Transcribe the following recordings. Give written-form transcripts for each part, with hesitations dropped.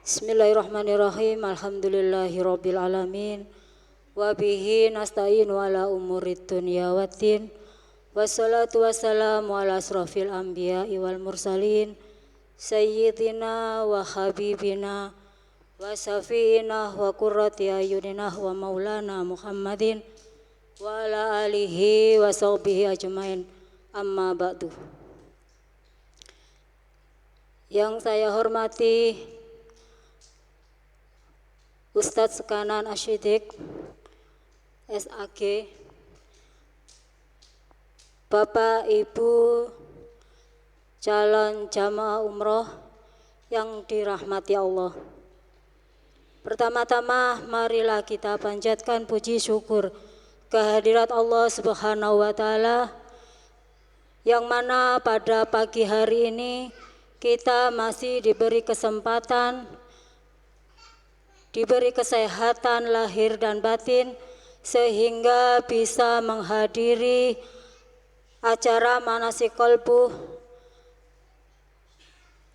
Bismillahirrahmanirrahim. Alhamdulillahirabbil alamin. Wa bihi nasta'inu ala umurid dunya waddin. Wassalatu wassalamu ala asrofil anbiya'i wal mursalin. Sayyidina wa habibina wa safiina wa qurrati ayunina wa maulana Muhammadin wa ala alihi wa sahbihi ajmain. Amma ba'du. Yang saya hormati Ustadz Sekanan Asyidik SAG, Bapak Ibu calon jamaah umroh yang dirahmati Allah. Pertama-tama marilah kita panjatkan puji syukur kehadirat Allah Subhanahu wa Ta'ala, yang mana pada pagi hari ini kita masih diberi kesempatan, diberi kesehatan lahir dan batin, sehingga bisa menghadiri acara manasik qalbu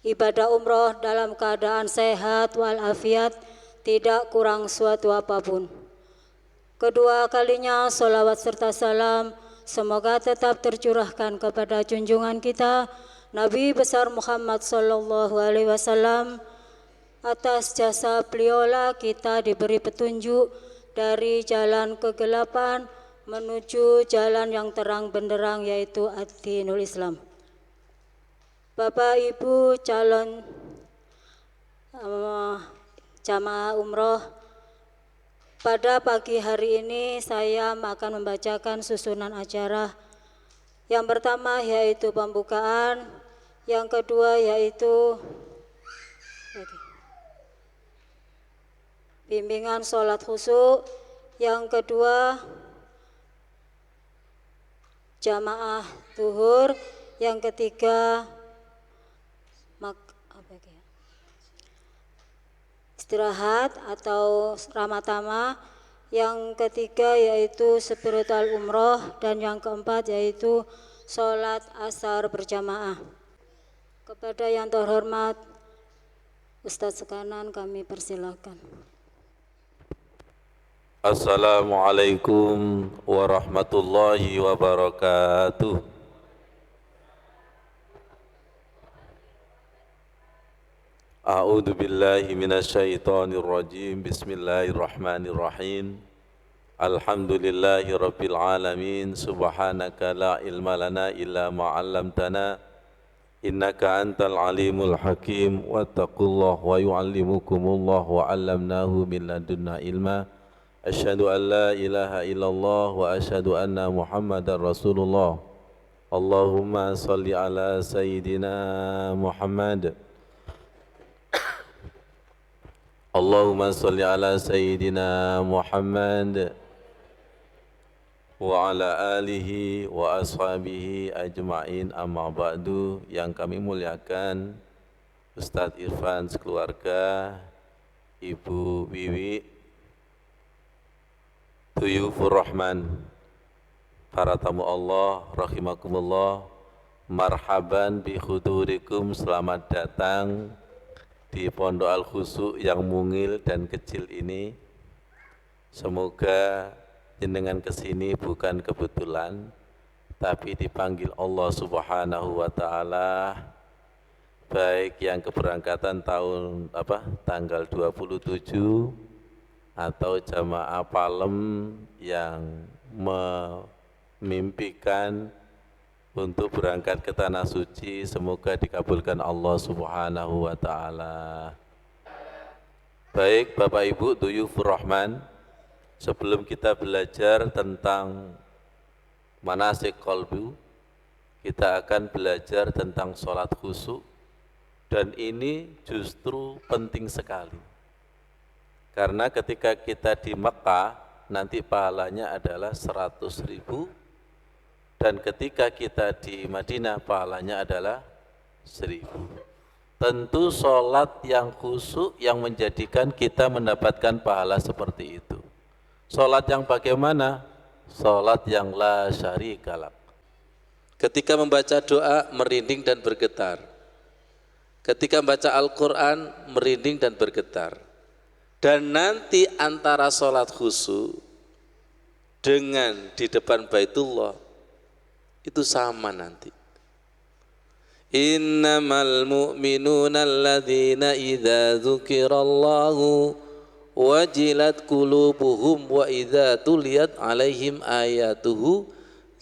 ibadah umroh dalam keadaan sehat walafiat, tidak kurang suatu apapun. Kedua kalinya sholawat serta salam semoga tetap tercurahkan kepada junjungan kita Nabi besar Muhammad sallallahu alaihi wasallam. Atas jasa beliaulah kita diberi petunjuk dari jalan kegelapan menuju jalan yang terang benderang, yaitu ad-dinul Islam. Bapak Ibu calon jamaah umroh, pada pagi hari ini saya akan membacakan susunan acara. Yang pertama yaitu pembukaan, yang kedua yaitu bimbingan sholat khusyuk, yang kedua jamaah zuhur, yang ketiga istirahat atau ramah tamah, yang ketiga yaitu spiritual umroh, dan yang keempat yaitu sholat asar berjamaah. Kepada yang terhormat Ustadz Sekanan kami persilakan. Assalamualaikum warahmatullahi wabarakatuh. A'udzu billahi minasyaitonir rajim. Bismillahirrahmanirrahim. Alhamdulillahi rabbil alamin. Subhanaka la ilma lana illa ma 'allamtana. Innaka antal alimul hakim. Wattaqullah wa yu'allimukumullah wa 'allamnahu min ladunna ilma. Asyhadu an la ilaha illallah wa asyhadu anna Muhammadar Rasulullah. Allahumma salli ala Sayyidina Muhammad. Allahumma salli ala Sayyidina Muhammad wa ala alihi wa ashabihi ajma'in, amma ba'du. Yang kami muliakan Ustadz Irfan sekeluarga, Ibu Wiwi, Duyufur Rahman, para tamu Allah rahimakumullah, marhaban bi khudurikum, selamat datang di Pondok Al Khusyuk yang mungil dan kecil ini. Semoga jenengan kesini bukan kebetulan, tapi dipanggil Allah Subhanahu wa Ta'ala, baik yang keberangkatan tanggal 27 atau jamaah Palem yang memimpikan untuk berangkat ke Tanah Suci. Semoga dikabulkan Allah Subhanahu wa Ta'ala. Baik Bapak Ibu Duyufur Rahman, sebelum kita belajar tentang manasik qalbu, kita akan belajar tentang sholat khusyuk, dan ini justru penting sekali. Karena ketika kita di Mekah nanti pahalanya adalah 100.000, dan ketika kita di Madinah pahalanya adalah 1.000. Tentu sholat yang khusyuk yang menjadikan kita mendapatkan pahala seperti itu. Sholat yang bagaimana? Sholat yang la syarika lak. Ketika membaca doa merinding dan bergetar. Ketika baca Al-Quran merinding dan bergetar. Dan nanti antara sholat khusyuk dengan di depan Baitullah itu sama nanti. Innamal mu'minuna alladzina idza dzukirallahu wajilat qulubuhum wa idza tuliyat alaihim ayatuhu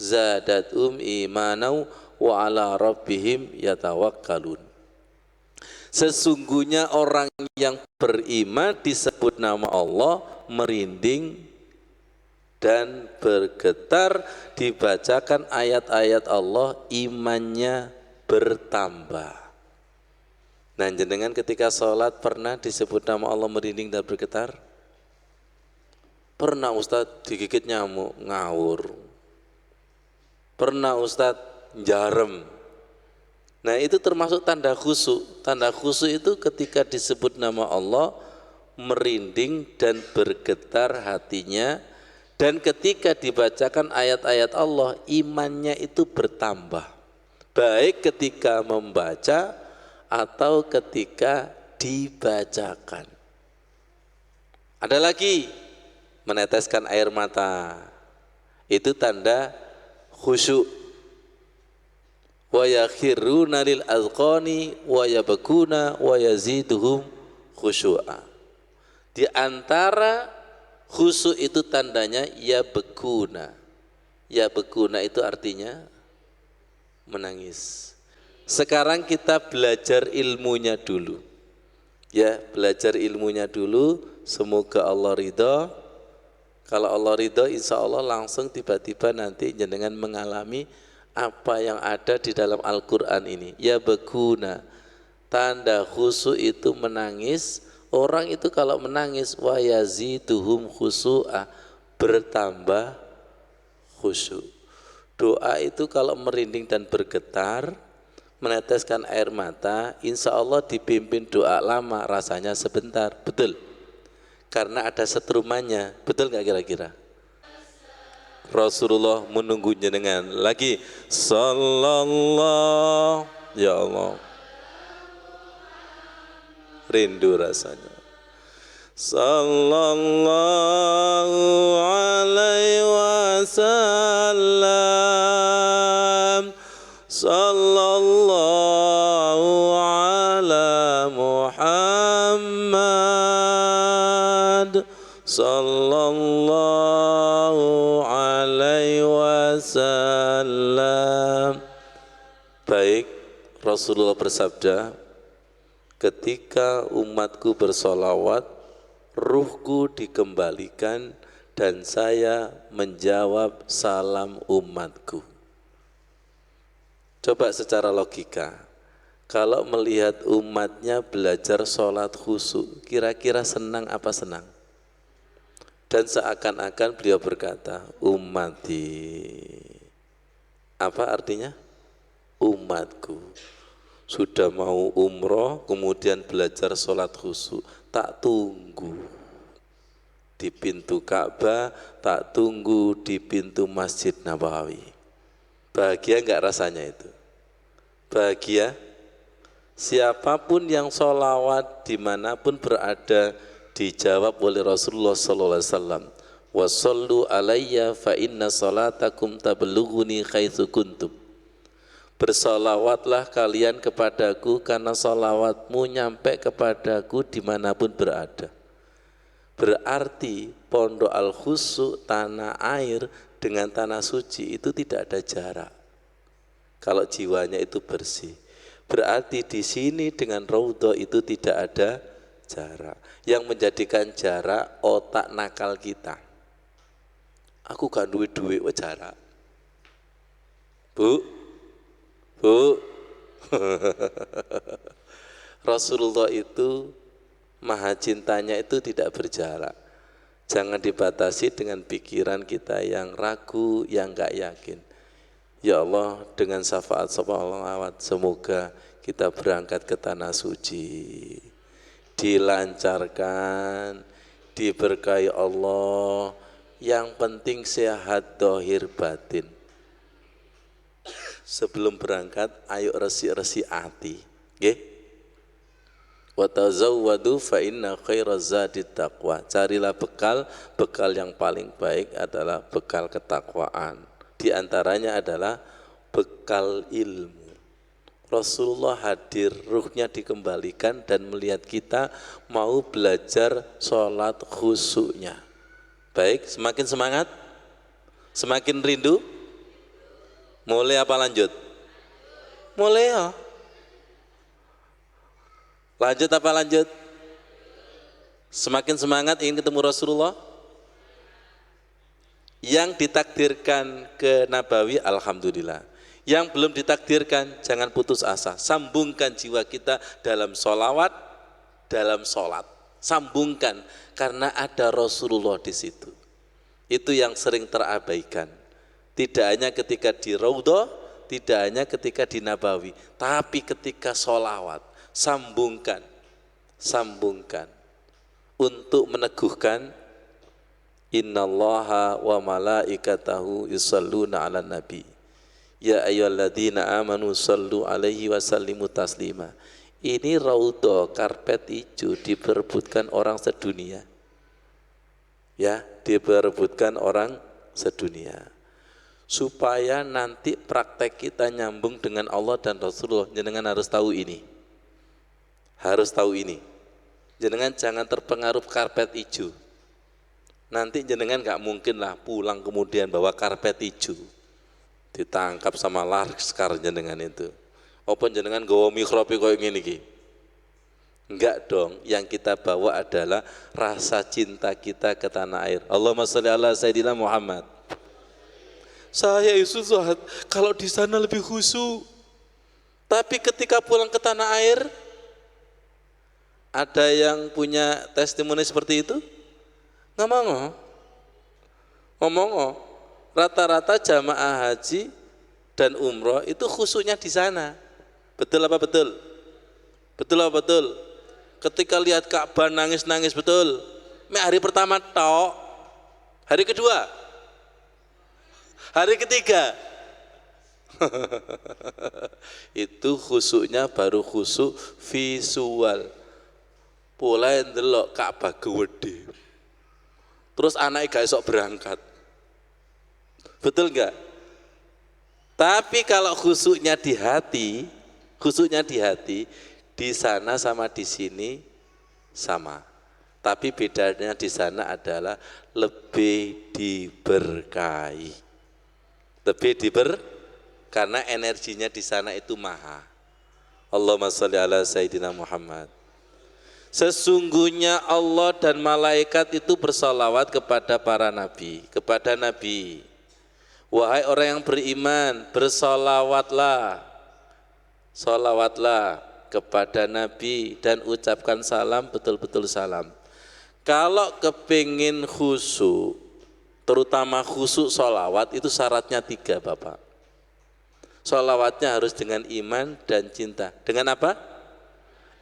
zadatum imanau wa ala rabbihim yatawakkalun. Sesungguhnya orang yang beriman disebut nama Allah merinding dan bergetar, dibacakan ayat-ayat Allah, imannya bertambah. Nah, jenengan ketika sholat pernah disebut nama Allah merinding dan bergetar? Pernah Ustadz digigit nyamuk ngawur? Pernah Ustadz jarem? Nah, itu termasuk tanda khusyuk. Tanda khusyuk itu ketika disebut nama Allah merinding dan bergetar hatinya, dan ketika dibacakan ayat-ayat Allah imannya itu bertambah, baik ketika membaca atau ketika dibacakan. Ada lagi meneteskan air mata, itu tanda khusyuk. Wa yakhiruna lil azqani wa yabkuna wa yaziduhum khusyu'a. Di antara khusyuk itu tandanya yabkuna. Yabkuna itu artinya menangis. Sekarang kita belajar ilmunya dulu. Ya, belajar ilmunya dulu, semoga Allah ridha. Kalau Allah ridha, insya Allah langsung tiba-tiba nanti jenengan mengalami apa yang ada di dalam Al-Quran ini. Ya beguna, tanda khusyuk itu menangis. Orang itu kalau menangis wa yaziduhum khusyu'a, bertambah khusyuk. Doa itu kalau merinding dan bergetar, meneteskan air mata, insya Allah dipimpin doa lama, rasanya sebentar. Betul, karena ada setrumannya. Betul gak kira-kira? Rasulullah menunggu jenengan lagi. Sallallahu, ya Allah, rindu rasanya. Sallallahu alaihi wasallam, sallallahu ala Muhammad, sallallahu alaihi wasallam. Baik, Rasulullah bersabda, ketika umatku bersolawat, ruhku dikembalikan dan saya menjawab salam umatku. Coba secara logika, kalau melihat umatnya belajar sholat khusyuk, kira-kira senang apa senang? Dan seakan-akan beliau berkata, ummati. Apa artinya? Umatku. Sudah mau umroh, kemudian belajar sholat khusyuk, tak tunggu di pintu Ka'bah, tak tunggu di pintu Masjid Nabawi. Bahagia enggak rasanya itu? Bahagia? Siapapun yang sholawat dimanapun berada, dijawab oleh Rasulullah SAW. Wassallu alayya fa inna salatakum tablughuni haitsu kuntum. Bersalawatlah kalian kepadaku karena salawatmu nyampe kepadaku dimanapun berada. Berarti Pondok Al-Khusyuk, tanah air dengan tanah suci itu tidak ada jarak. Kalau jiwanya itu bersih, berarti di sini dengan Raudhah itu tidak ada jarak. Yang menjadikan jarak otak nakal kita. Aku gak duit-duit, jarak. Bu, Rasulullah itu maha cintanya itu tidak berjarak. Jangan dibatasi dengan pikiran kita yang ragu, yang gak yakin. Ya Allah, dengan syafaat salawat, semoga kita berangkat ke tanah suci, dilancarkan, diberkahi Allah, yang penting sehat dohir batin. Sebelum berangkat, ayo resi-resi hati, nggih. Wa tazawwadu fa inna khairaz zadi taqwa. Carilah bekal yang paling baik adalah bekal ketakwaan. Di antaranya adalah bekal ilmu. Rasulullah hadir, ruhnya dikembalikan dan melihat kita mau belajar sholat khusyuknya. Baik, semakin semangat, semakin rindu. Mulai apa lanjut? Mulai ya. Lanjut apa lanjut? Semakin semangat ingin ketemu Rasulullah. Yang ditakdirkan ke Nabawi, alhamdulillah. Yang belum ditakdirkan, jangan putus asa. Sambungkan jiwa kita dalam sholawat, dalam sholat. Sambungkan, karena ada Rasulullah di situ. Itu yang sering terabaikan. Tidak hanya ketika di Raudhah, tidak hanya ketika di Nabawi, tapi ketika sholawat. Sambungkan, sambungkan. Untuk meneguhkan, innallaha wa malaikatahu yusalluna ala nabi. Ya ayyuhalladzina amanu sallu alaihi wa sallimu taslima. Ini raudhah, karpet hijau diperebutkan orang sedunia. Ya, diperebutkan orang sedunia. Supaya nanti praktek kita nyambung dengan Allah dan Rasulullah, jenengan harus tahu ini. Harus tahu ini. Jenengan jangan terpengaruh karpet hijau. Nanti jenengan gak mungkin lah pulang kemudian bawa karpet hijau. Ditangkap sama laskar jenengan itu. Apa jenengan gawa mikrobi koyo ngene iki? Enggak dong, yang kita bawa adalah rasa cinta kita ke tanah air. Allahumma sholli ala sayyidina Muhammad. Saya itu Zuhad, kalau di sana lebih khusyuk. Tapi ketika pulang ke tanah air, ada yang punya testimoni seperti itu? Ngomong. Rata-rata jamaah haji dan umroh itu khusyuknya di sana. Betul apa betul? Betul apa betul? Ketika lihat Ka'bah nangis-nangis betul. Hari pertama tok. Hari kedua. Hari ketiga. Itu khusyuknya baru khusyuk visual. Mulai ndelok Ka'bah gede. Terus anaknya gak esok berangkat. Betul enggak? Tapi kalau khusyuknya di hati, di sana sama di sini sama. Tapi bedanya di sana adalah lebih diberkahi. Karena energinya di sana itu maha. Allahumma sholli ala sayyidina Muhammad. Sesungguhnya Allah dan malaikat itu bersalawat kepada para nabi, kepada nabi. Wahai orang yang beriman, bersalawatlah, salawatlah kepada nabi dan ucapkan salam, betul-betul salam. Kalau kepingin khusyuk, terutama khusyuk salawat, itu syaratnya 3 Bapak. Salawatnya harus dengan iman dan cinta. Dengan apa?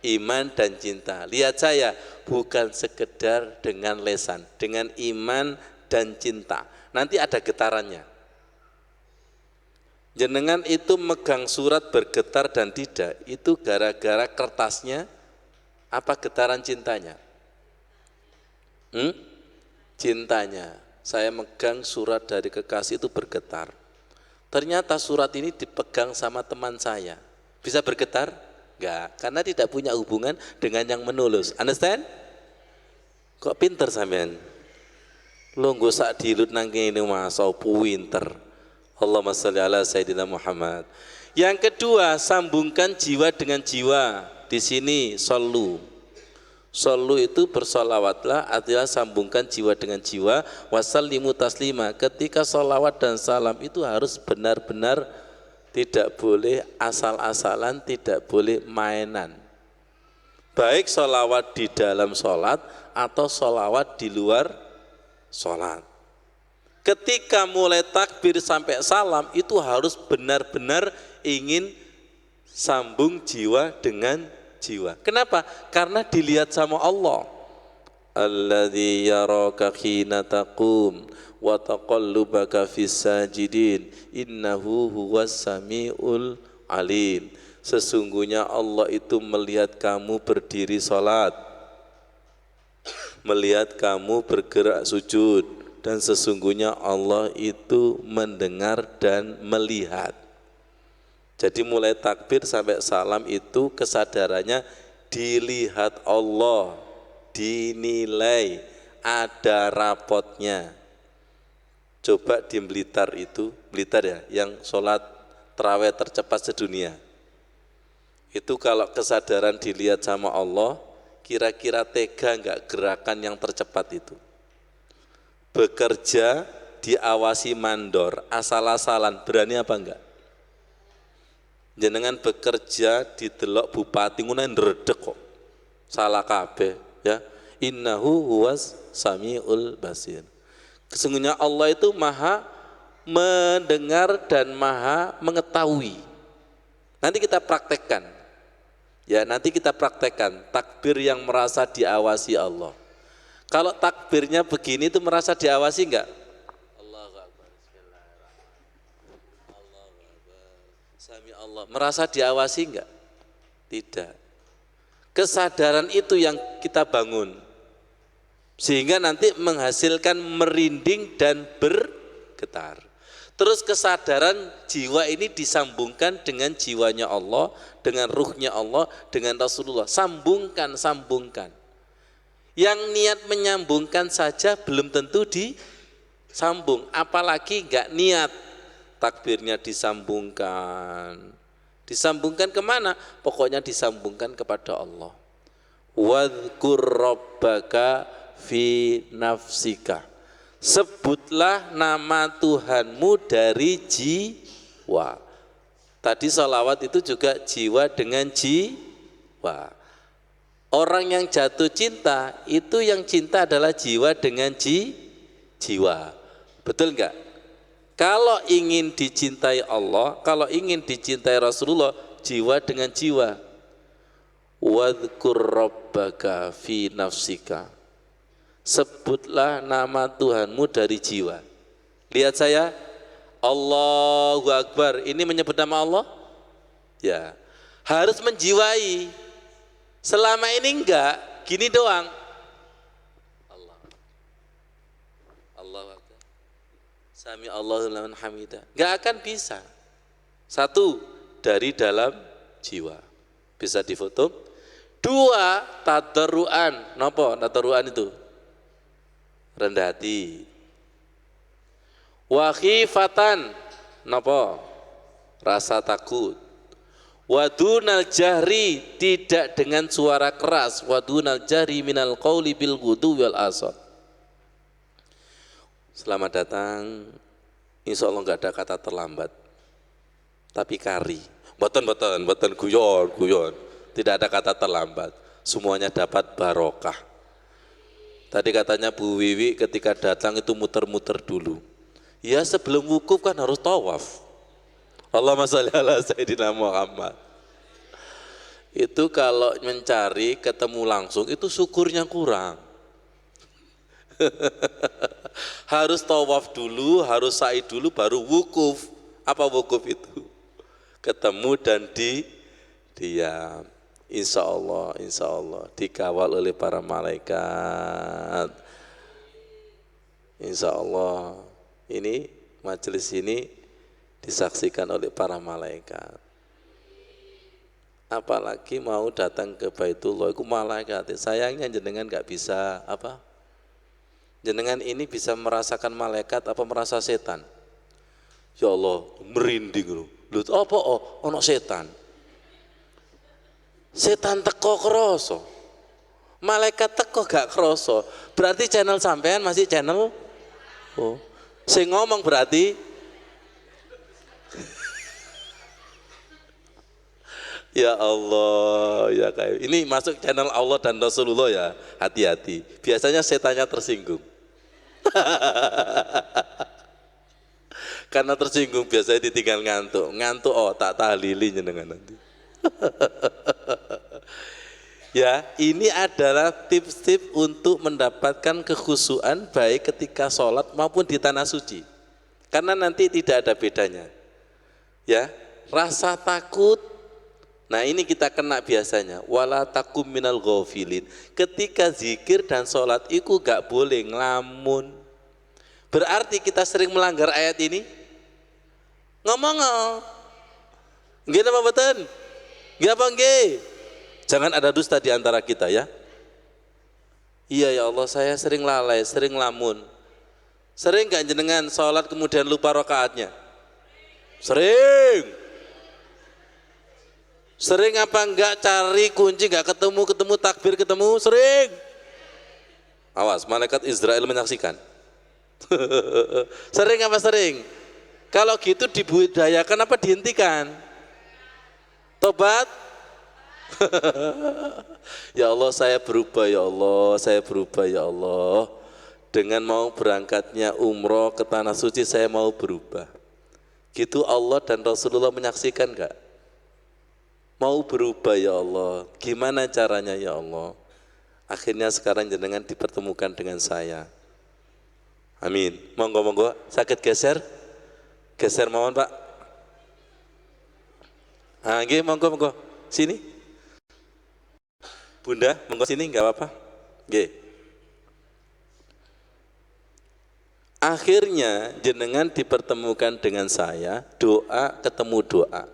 Iman dan cinta. Lihat saya, bukan sekedar dengan lesan, dengan iman dan cinta. Nanti ada getarannya. Jenengan itu megang surat bergetar dan tidak, itu gara-gara kertasnya apa getaran cintanya? Cintanya. Saya megang surat dari kekasih itu bergetar. Ternyata surat ini dipegang sama teman saya. Bisa bergetar? Enggak, karena tidak punya hubungan dengan yang menulis. Understand? Kok pinter sampean? Lo nggak sak dilut nang kene Mas, pinter. Allahumma sholli ala sayyidina Muhammad. Yang kedua, sambungkan jiwa dengan jiwa. Di sini sallu. Sallu itu bersolawatlah, artinya sambungkan jiwa dengan jiwa. Wasallimu taslima. Ketika solawat dan salam itu harus benar-benar, tidak boleh asal-asalan, tidak boleh mainan. Baik solawat di dalam sholat atau solawat di luar sholat. Ketika mulai takbir sampai salam itu harus benar-benar ingin sambung jiwa dengan jiwa. Kenapa? Karena dilihat sama Allah. Alladzi yaraka hina taqum wa taqallubaka fis sajidin innahu huwas samiul alim. Sesungguhnya Allah itu melihat kamu berdiri sholat, melihat kamu bergerak sujud, dan sesungguhnya Allah itu mendengar dan melihat. Jadi mulai takbir sampai salam itu kesadarannya dilihat Allah, dinilai, ada rapotnya. Coba di Blitar itu, Blitar ya, yang sholat tarawih tercepat sedunia. Itu kalau kesadaran dilihat sama Allah, kira-kira tega enggak gerakan yang tercepat itu? Bekerja diawasi mandor, asal-asalan, berani apa enggak? Jenengan bekerja didelok bupati ngono ndredeg kok. Salah kabeh ya. Innahu huwas samiul basir. Sesungguhnya Allah itu maha mendengar dan maha mengetahui. Nanti kita praktekkan. Ya, nanti kita praktekkan takbir yang merasa diawasi Allah. Kalau takbirnya begini itu merasa diawasi enggak? Allahu Akbar. Bismillahirrahmanirrahim. Allahu Akbar. Sami Allah. Merasa diawasi enggak? Tidak. Kesadaran itu yang kita bangun. Sehingga nanti menghasilkan merinding dan bergetar. Terus kesadaran jiwa ini disambungkan dengan jiwanya Allah, dengan ruhnya Allah, dengan Rasulullah. Sambungkan. Yang niat menyambungkan saja belum tentu disambung, apalagi enggak niat. Takbirnya disambungkan. Disambungkan kemana? Pokoknya disambungkan kepada Allah. Wadhkur rabbaka fi nafsika. Sebutlah nama Tuhanmu dari jiwa. Tadi sholawat itu juga jiwa dengan jiwa. Orang yang jatuh cinta itu yang cinta adalah jiwa dengan jiwa. Betul enggak? Kalau ingin dicintai Allah, kalau ingin dicintai Rasulullah, jiwa dengan jiwa. Wadhkur rabbaka fi nafsika. Sebutlah nama Tuhanmu dari jiwa. Lihat saya, Allahu Akbar. Ini menyebut nama Allah? Ya, harus menjiwai. Selama ini enggak, gini doang. Allah Akbar. Sami Allahu liman hamidah. Enggak akan bisa. Satu, dari dalam jiwa. Bisa difoto. Dua, tadarruan. Napa tadarruan itu? Rendah hati. Wa khifatan. Napa? Rasa takut. Wadunal jahri, tidak dengan suara keras. Wadunal jahri minal qawli bil ghudu wal asad. Selamat datang. Insya Allah enggak ada kata terlambat. Tapi kari. Boten guyon. Tidak ada kata terlambat. Semuanya dapat barokah. Tadi katanya Bu Wiwi ketika datang itu muter-muter dulu. Ya sebelum wukuf kan harus tawaf. Allahumma sholli ala Sayyidina Muhammad. Itu kalau mencari ketemu langsung itu syukurnya kurang. Harus tawaf dulu, harus sa'i dulu baru wukuf. Apa wukuf itu? Ketemu dan diam. Insya Allah dikawal oleh para malaikat. Insya Allah ini majelis ini disaksikan oleh para malaikat. Apalagi mau datang ke Baitullah itu malaikat. Sayangnya jenengan nggak bisa apa? Jenengan ini bisa merasakan malaikat apa merasa setan? Ya Allah, merinding loh. Apa ono setan? Setan teko kroso. Malaikat teko gak kroso. Berarti channel sampean masih channel sing ngomong berarti ya Allah, ya kayak ini masuk channel Allah dan Rasulullah ya, hati-hati. Biasanya setannya tersinggung. Karena tersinggung biasanya ditinggal ngantuk tak tahlili jenengan nanti. Ya, ini adalah tips-tips untuk mendapatkan kekhusyuan baik ketika sholat maupun di tanah suci. Karena nanti tidak ada bedanya. Ya, rasa takut Nah ini kita kena biasanya, wala takum minal ghafilin. Ketika zikir dan sholat itu gak boleh ngelamun. Berarti kita sering melanggar ayat ini. Ngomong nggih apa mboten? Nggih apa nggih? Jangan ada dusta di antara kita ya. Iya ya Allah, saya sering lalai, sering lamun. Sering gak jenengan sholat kemudian lupa rakaatnya? Sering. Sering apa enggak cari kunci enggak ketemu takbir ketemu? Sering. Awas, malaikat Israel menyaksikan. Sering apa sering? Kalau gitu dibudayakan apa dihentikan? Tobat? Ya Allah, saya berubah ya Allah, saya berubah ya Allah. Dengan mau berangkatnya umroh ke tanah suci saya mau berubah. Gitu Allah dan Rasulullah menyaksikan enggak? Mau berubah ya Allah. Gimana caranya ya Allah? Akhirnya sekarang jenengan dipertemukan dengan saya. Amin. Monggo, sakit geser? Geser mawon Pak. Ah, nggih, monggo. Sini. Bunda, monggo sini enggak apa-apa. Nggih. Akhirnya jenengan dipertemukan dengan saya, doa ketemu doa.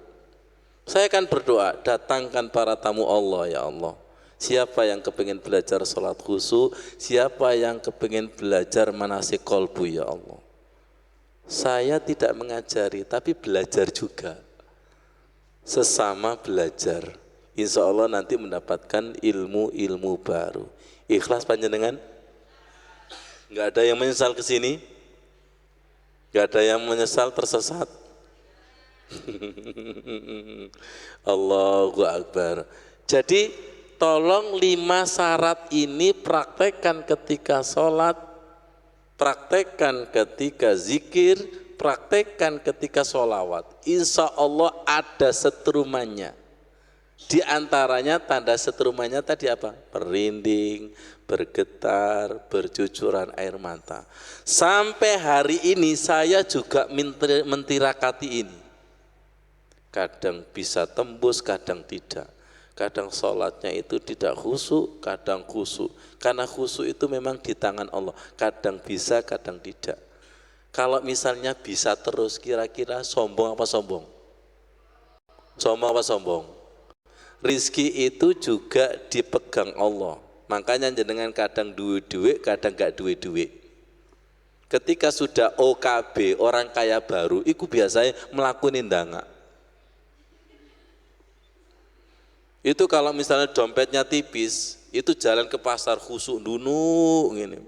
Saya akan berdoa, datangkan para tamu Allah ya Allah. Siapa yang kepingin belajar sholat khusyuk, siapa yang kepingin belajar manasik kolbu ya Allah. Saya tidak mengajari, tapi belajar juga. Sesama belajar. Insya Allah nanti mendapatkan ilmu-ilmu baru. Ikhlas panjenengan? Enggak ada yang menyesal ke sini? Enggak ada yang menyesal tersesat? Allahu Akbar. Jadi tolong 5 syarat ini praktekkan ketika sholat, praktekkan ketika zikir, praktekkan ketika sholawat. Insya Allah ada setrumannya. Di antaranya tanda setrumannya tadi apa? Merinding, bergetar, bercucuran air mata. Sampai hari ini saya juga mentirakati ini. Kadang bisa tembus, kadang tidak. Kadang sholatnya itu tidak khusyuk, kadang khusyuk. Karena khusyuk itu memang di tangan Allah. Kadang bisa, kadang tidak. Kalau misalnya bisa terus, kira-kira sombong apa sombong? Sombong apa sombong? Rizki itu juga dipegang Allah. Makanya jenengan kadang duit-duit, kadang gak duit-duit. Ketika sudah OKB, orang kaya baru, itu biasanya melakukan indanga. Itu kalau misalnya dompetnya tipis, itu jalan ke pasar khusyuk dunu gini.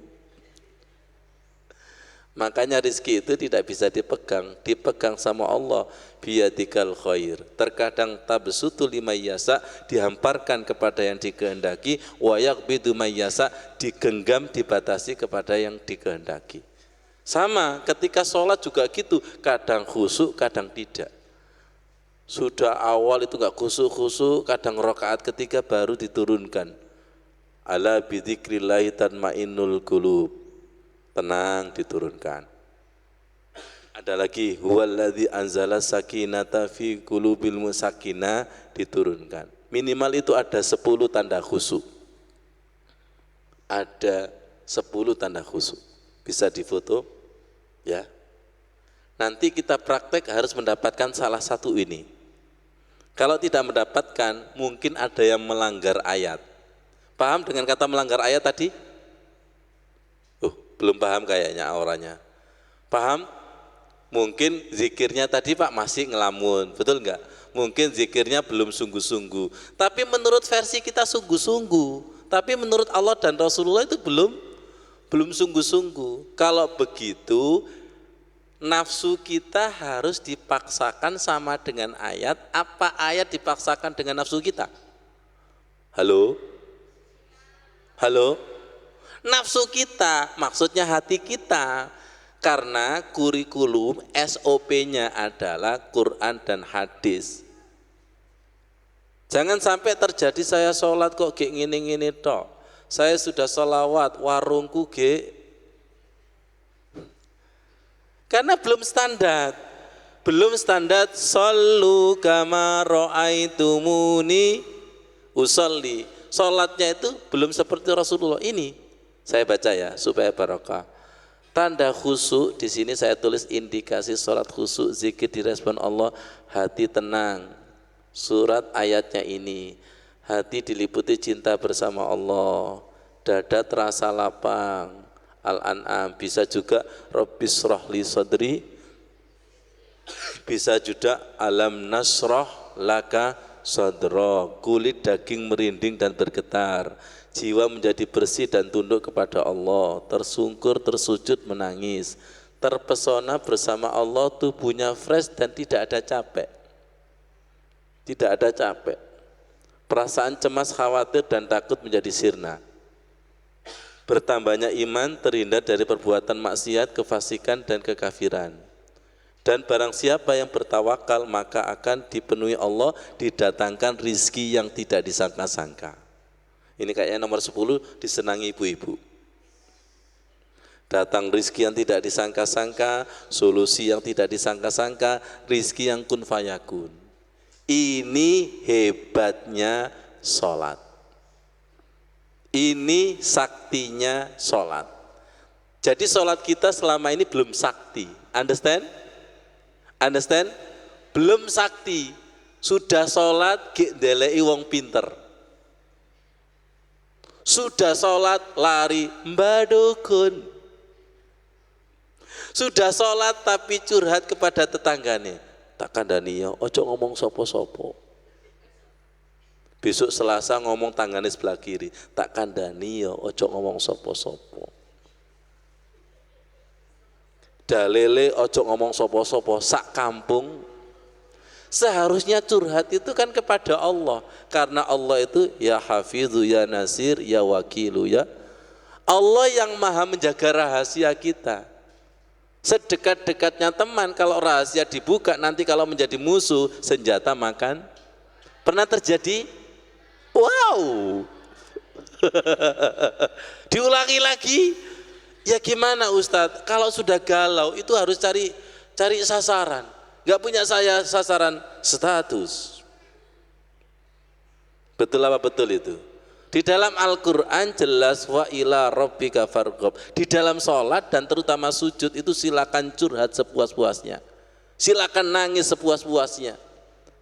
Makanya rizki itu tidak bisa dipegang sama Allah. Biyadikal khair. Terkadang tabsutu limayyasa, dihamparkan kepada yang dikehendaki, wa yaqbidu mayyasa, digenggam, dibatasi kepada yang dikehendaki. Sama ketika sholat juga gitu, kadang khusyuk, kadang tidak. Sudah awal itu enggak khusyuk, kadang rakaat ketiga baru diturunkan. Ala bidzikrillahi tatmainnul qulub. Tenang, diturunkan. Ada lagi, huwallazi anzala sakinata fi qulubil musakina, diturunkan. Minimal itu ada 10 tanda khusyuk. Ada 10 tanda khusyuk. Bisa difoto ya. Nanti kita praktek harus mendapatkan salah satu ini. Kalau tidak mendapatkan, mungkin ada yang melanggar ayat. Paham dengan kata melanggar ayat tadi? Belum paham kayaknya auranya. Paham? Mungkin zikirnya tadi Pak masih ngelamun, betul enggak? Mungkin zikirnya belum sungguh-sungguh. Tapi menurut versi kita sungguh-sungguh. Tapi menurut Allah dan Rasulullah itu belum sungguh-sungguh. Kalau begitu, nafsu kita harus dipaksakan sama dengan ayat. Apa ayat dipaksakan dengan nafsu kita? Halo? Halo? Nafsu kita, maksudnya hati kita. Karena kurikulum SOP-nya adalah Quran dan hadis. Jangan sampai terjadi saya sholat kok kayak gini-gini toh. Saya sudah sholawat, warungku ge. Karena belum standar. Belum standar sallu kama ra'aitumuni usolli. Salatnya itu belum seperti Rasulullah. Ini saya baca ya supaya barokah. Tanda khusyuk di sini saya tulis indikasi salat khusyuk, zikir direspon Allah, hati tenang. Surat ayatnya ini, hati diliputi cinta bersama Allah, dada terasa lapang. Al-An'am, bisa juga Rabbis shrahli sadri, bisa juga alam nasrah laka sadra, kulit daging merinding dan bergetar, jiwa menjadi bersih dan tunduk kepada Allah, tersungkur, tersujud, menangis, terpesona bersama Allah, tubuhnya fresh dan tidak ada capek. Tidak ada capek. Perasaan cemas, khawatir dan takut menjadi sirna. Bertambahnya iman, terhindar dari perbuatan maksiat, kefasikan dan kekafiran. Dan barang siapa yang bertawakal maka akan dipenuhi Allah, didatangkan rizki yang tidak disangka-sangka. Ini kayaknya nomor 10 disenangi ibu-ibu. Datang rizki yang tidak disangka-sangka, solusi yang tidak disangka-sangka, rizki yang kun fayakun. Ini hebatnya sholat. Ini saktinya sholat. Jadi sholat kita selama ini belum sakti. Understand? Understand? Belum sakti. Sudah sholat deleki wong pinter. Sudah sholat lari mbadukun. Sudah sholat tapi curhat kepada tetangganya. Tak kandani ya, ojo ngomong sopo-sopo. Besok Selasa ngomong tangannya sebelah kiri, tak kandani ya, ojo ngomong sopo-sopo. Dalele ojo ngomong sopo-sopo, sak kampung. Seharusnya curhat itu kan kepada Allah, karena Allah itu ya hafidhu, ya nasir, ya wakilu, ya Allah yang maha menjaga rahasia kita. Sedekat-dekatnya teman, kalau rahasia dibuka nanti kalau menjadi musuh, senjata makan. Pernah terjadi? Wow. Diulangi lagi. Ya gimana Ustadz? Kalau sudah galau itu harus cari sasaran. Gak punya saya sasaran status. Betul apa betul itu? Di dalam Al-Quran jelas wa ila rabbika farghab. Di dalam sholat dan terutama sujud itu silakan curhat sepuas-puasnya. Silakan nangis sepuas-puasnya.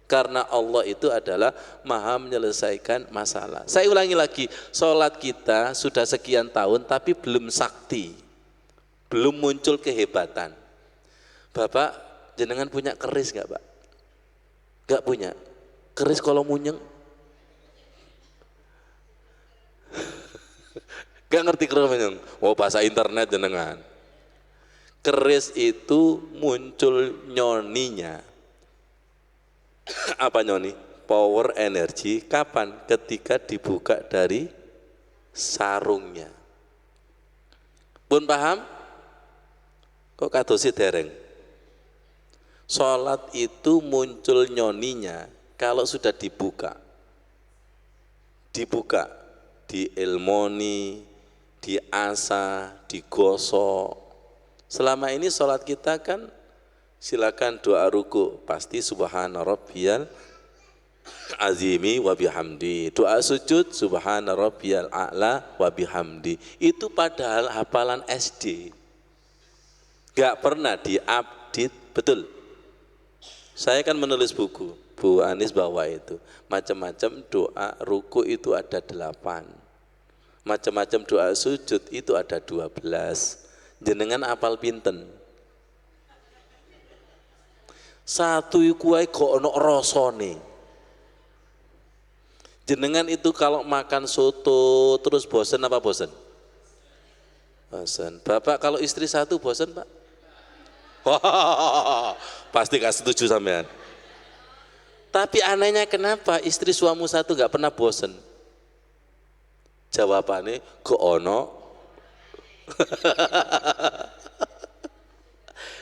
Karena Allah itu adalah maha menyelesaikan masalah. Saya ulangi lagi, sholat kita sudah sekian tahun tapi belum sakti. Belum muncul kehebatan. Bapak, jenengan punya keris gak Pak? Gak punya. Keris kalau munyeng? Gak ngerti keris munyeng? Oh bahasa internet jenengan. Keris itu muncul nyoninya. Apa nyoni? Power energi kapan? Ketika dibuka dari sarungnya. Pun paham? Kok kadosi dereng? Sholat itu muncul nyoninya kalau sudah dibuka. Dibuka, diilmoni, diasah, digosok. Selama ini sholat kita kan silakan doa ruku pasti subhana rabbiyal azimi wa bihamdi. Doa sujud subhana rabbiyal a'la wa bihamdi. Itu padahal hafalan SD. Gak pernah diupdate, betul. Saya kan menulis buku, Bu Anis bawa itu. Macam-macam doa ruku itu ada 8. Macam-macam doa sujud itu ada 12. Jenengan apal pinten? Satu kuai kok ono rasane. Jenengan itu kalau makan soto terus bosen apa bosen? Bosen. Bapak kalau istri satu bosen Pak? Pasti gak setuju sampean. Tapi anehnya kenapa istri suamu satu gak pernah bosen? Jawabannya kok ono.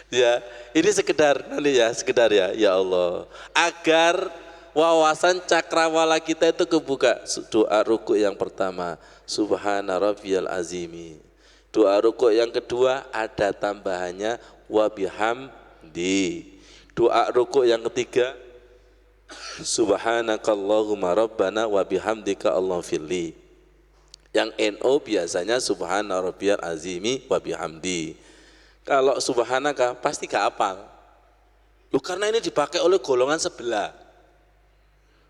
Ya, ini sekedar nanti ya, sekedar ya Allah. Agar wawasan cakrawala kita itu kebuka. Doa ruku yang pertama, subhana rabbiyal azimi. Doa ruku yang kedua ada tambahannya wa bihamdi. Doa rukuk yang ketiga, subhanakallahumma rabbana wa bihamdika Allahumma. Yang NO biasanya subhana rabbiyal azimi wa bihamdi. Kalau subhanaka pasti gak hafal. Lu karena ini dipakai oleh golongan sebelah.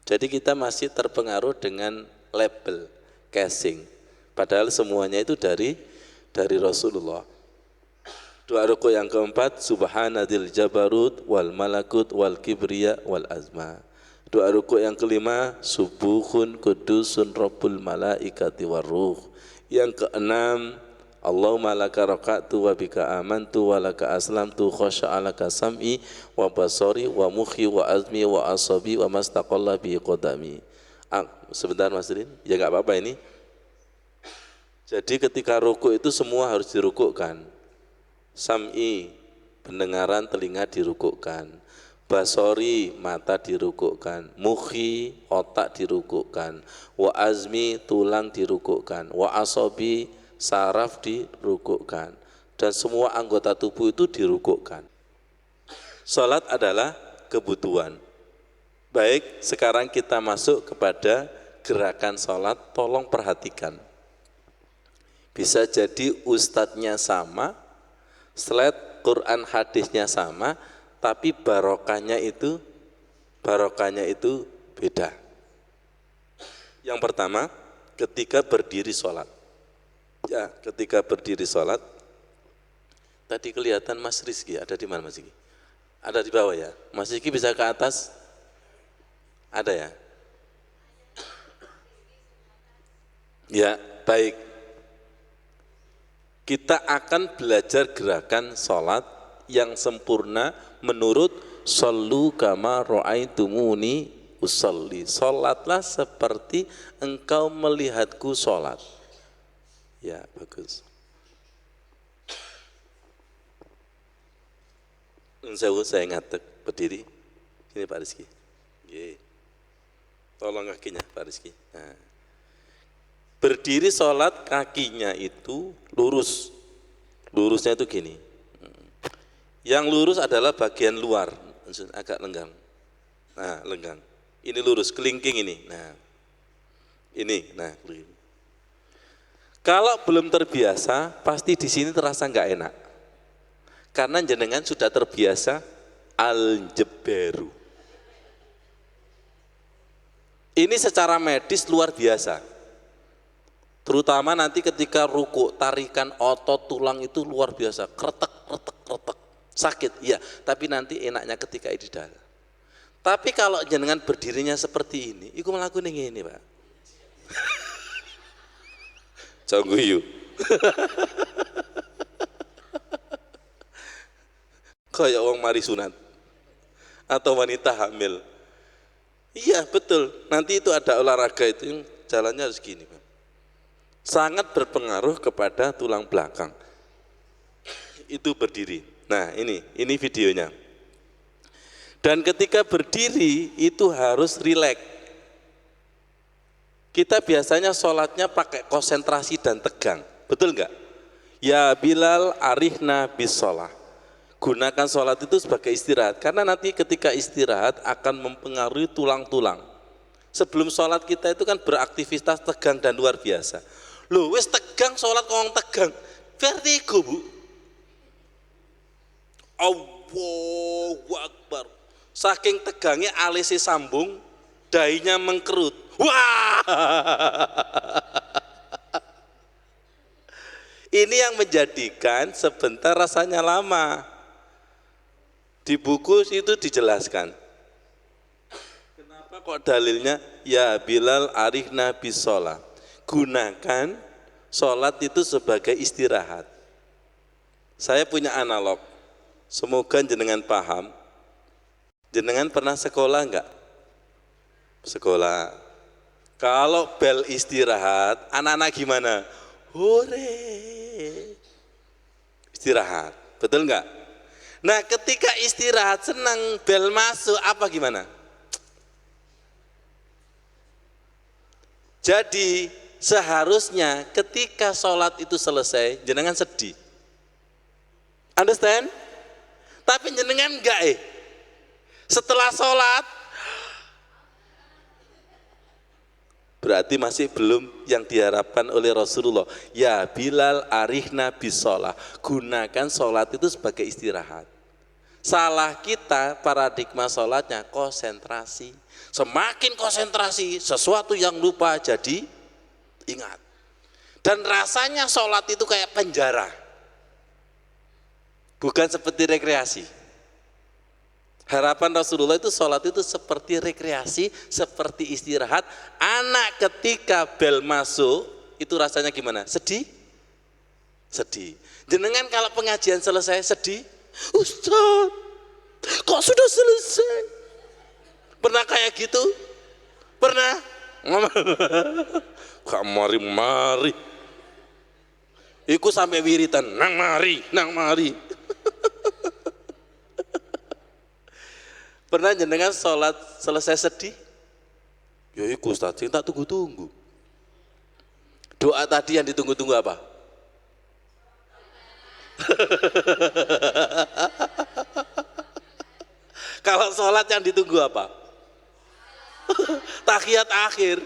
Jadi kita masih terpengaruh dengan label, casing. Padahal semuanya itu dari Rasulullah. Doa rukuk yang keempat, subhanadzil jabarut wal malakut wal kibriya wal azma. Doa rukuk yang kelima, subuhun kudusun rabbul malaikati warruh. Yang keenam, Allahumma laka raka'tu wa bika amantu wa laka aslamtu khasya'alaka sam'i wa basari wa mukhi wa azmi wa asabi wa mastaqalla bi qadami. Sebentar Mas Rin, ya enggak apa-apa ini. Jadi ketika rukuk itu semua harus dirukukkan. Sam'i, pendengaran telinga dirukukkan. Basori, mata dirukukkan. Mukhi, otak dirukukkan. Wa azmi, tulang dirukukkan. Wa asabi, saraf dirukukkan. Dan semua anggota tubuh itu dirukukkan. Salat adalah kebutuhan. Baik, sekarang kita masuk kepada gerakan salat. Tolong perhatikan. Bisa jadi ustadznya sama, slide Quran hadisnya sama, tapi barokahnya itu beda. Yang pertama, ketika berdiri sholat. Ya, ketika berdiri sholat, tadi kelihatan Mas Rizky, ada di mana Mas Rizky? Ada di bawah ya? Mas Rizky bisa ke atas? Ada ya? Ya, baik. Kita akan belajar gerakan sholat yang sempurna menurut shollu kama ra'aitumuni usolli. Sholatlah seperti engkau melihatku sholat. Ya, bagus. Saya ngatek berdiri. Sini Pak Rizky. Tolong kakinya Pak Rizky. Nah. Berdiri sholat kakinya itu lurus. Lurusnya itu gini. Yang lurus adalah bagian luar, agak lenggang. Nah, lenggang. Ini lurus, kelingking ini. Nah, ini, nah, kelingking. Kalau belum terbiasa, pasti di sini terasa nggak enak. Karena jenengan sudah terbiasa al-jeberu. Ini secara medis luar biasa. Terutama nanti ketika ruku, tarikan otot tulang itu luar biasa, kretek, sakit, iya. Tapi nanti enaknya ketika idal. Tapi kalau jenengan berdirinya seperti ini, iku melakukan ini Pak. Congguyu. Kayak orang mari sunat atau wanita hamil. Iya betul. Nanti itu ada olahraga itu yang jalannya harus gini Pak. Sangat berpengaruh kepada tulang belakang. Itu berdiri. Nah ini videonya. Dan ketika berdiri itu harus rileks. Kita biasanya sholatnya pakai konsentrasi dan tegang. Betul enggak? Ya Bilal arihna bis sholah. Gunakan sholat itu sebagai istirahat. Karena nanti ketika istirahat akan mempengaruhi tulang-tulang. Sebelum sholat kita itu kan beraktivitas tegang dan luar biasa. Loh, wis tegang sholat kong tegang, vertigo Bu. Allahu Akbar. Saking tegangnya alisnya sambung, dahinya mengkerut. Wah. Ini yang menjadikan sebentar rasanya lama. Di buku itu dijelaskan. Kenapa kok dalilnya ya Bilal arihna bis sholah. Gunakan sholat itu sebagai istirahat. Saya punya analog, semoga jenengan paham. Jenengan pernah sekolah enggak? Sekolah. Kalau bel istirahat, anak-anak gimana? Hore. Istirahat, betul enggak? Nah ketika istirahat senang bel masuk, apa gimana? Jadi seharusnya ketika sholat itu selesai, jenengan sedih. Understand? Tapi jenengan enggak Setelah sholat, berarti masih belum yang diharapkan oleh Rasulullah. Ya Bilal arihna bisolah, gunakan sholat itu sebagai istirahat. Salah kita paradigma sholatnya konsentrasi. Semakin konsentrasi, sesuatu yang lupa jadi ingat. Dan rasanya sholat itu kayak penjara, bukan seperti rekreasi. Harapan Rasulullah itu sholat itu seperti rekreasi, seperti istirahat. Anak ketika bel masuk, itu rasanya gimana? Sedih? Sedih. Jenengan kalau pengajian selesai sedih, Ustaz, kok sudah selesai? Pernah kayak gitu? Pernah? Kak mari. Iku sampai wiritan, nang mari. Pernah jenengan sholat selesai sedih? Ya iku Ustaz, tak tunggu-tunggu. Doa tadi yang ditunggu-tunggu apa? Kalau sholat yang ditunggu apa? Tahiyat akhir.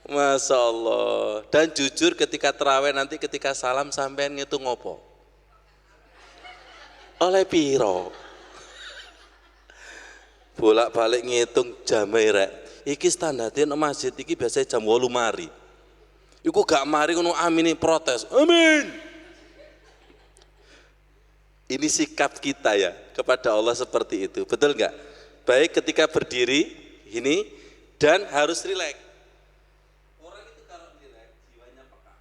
Masya Allah. Dan jujur ketika terawih nanti ketika salam sampean ngitung ngopo? Oleh piro? Bolak-balik ngitung jamai rek. Iki standarnya nang masjid iki biasanya jam 8 mari. Iku gak mari ngono amini protes. Amin. Ini sikap kita ya kepada Allah seperti itu. Betul enggak? Baik ketika berdiri ini dan harus rileks. Orang itu kalau rileks jiwanya peka.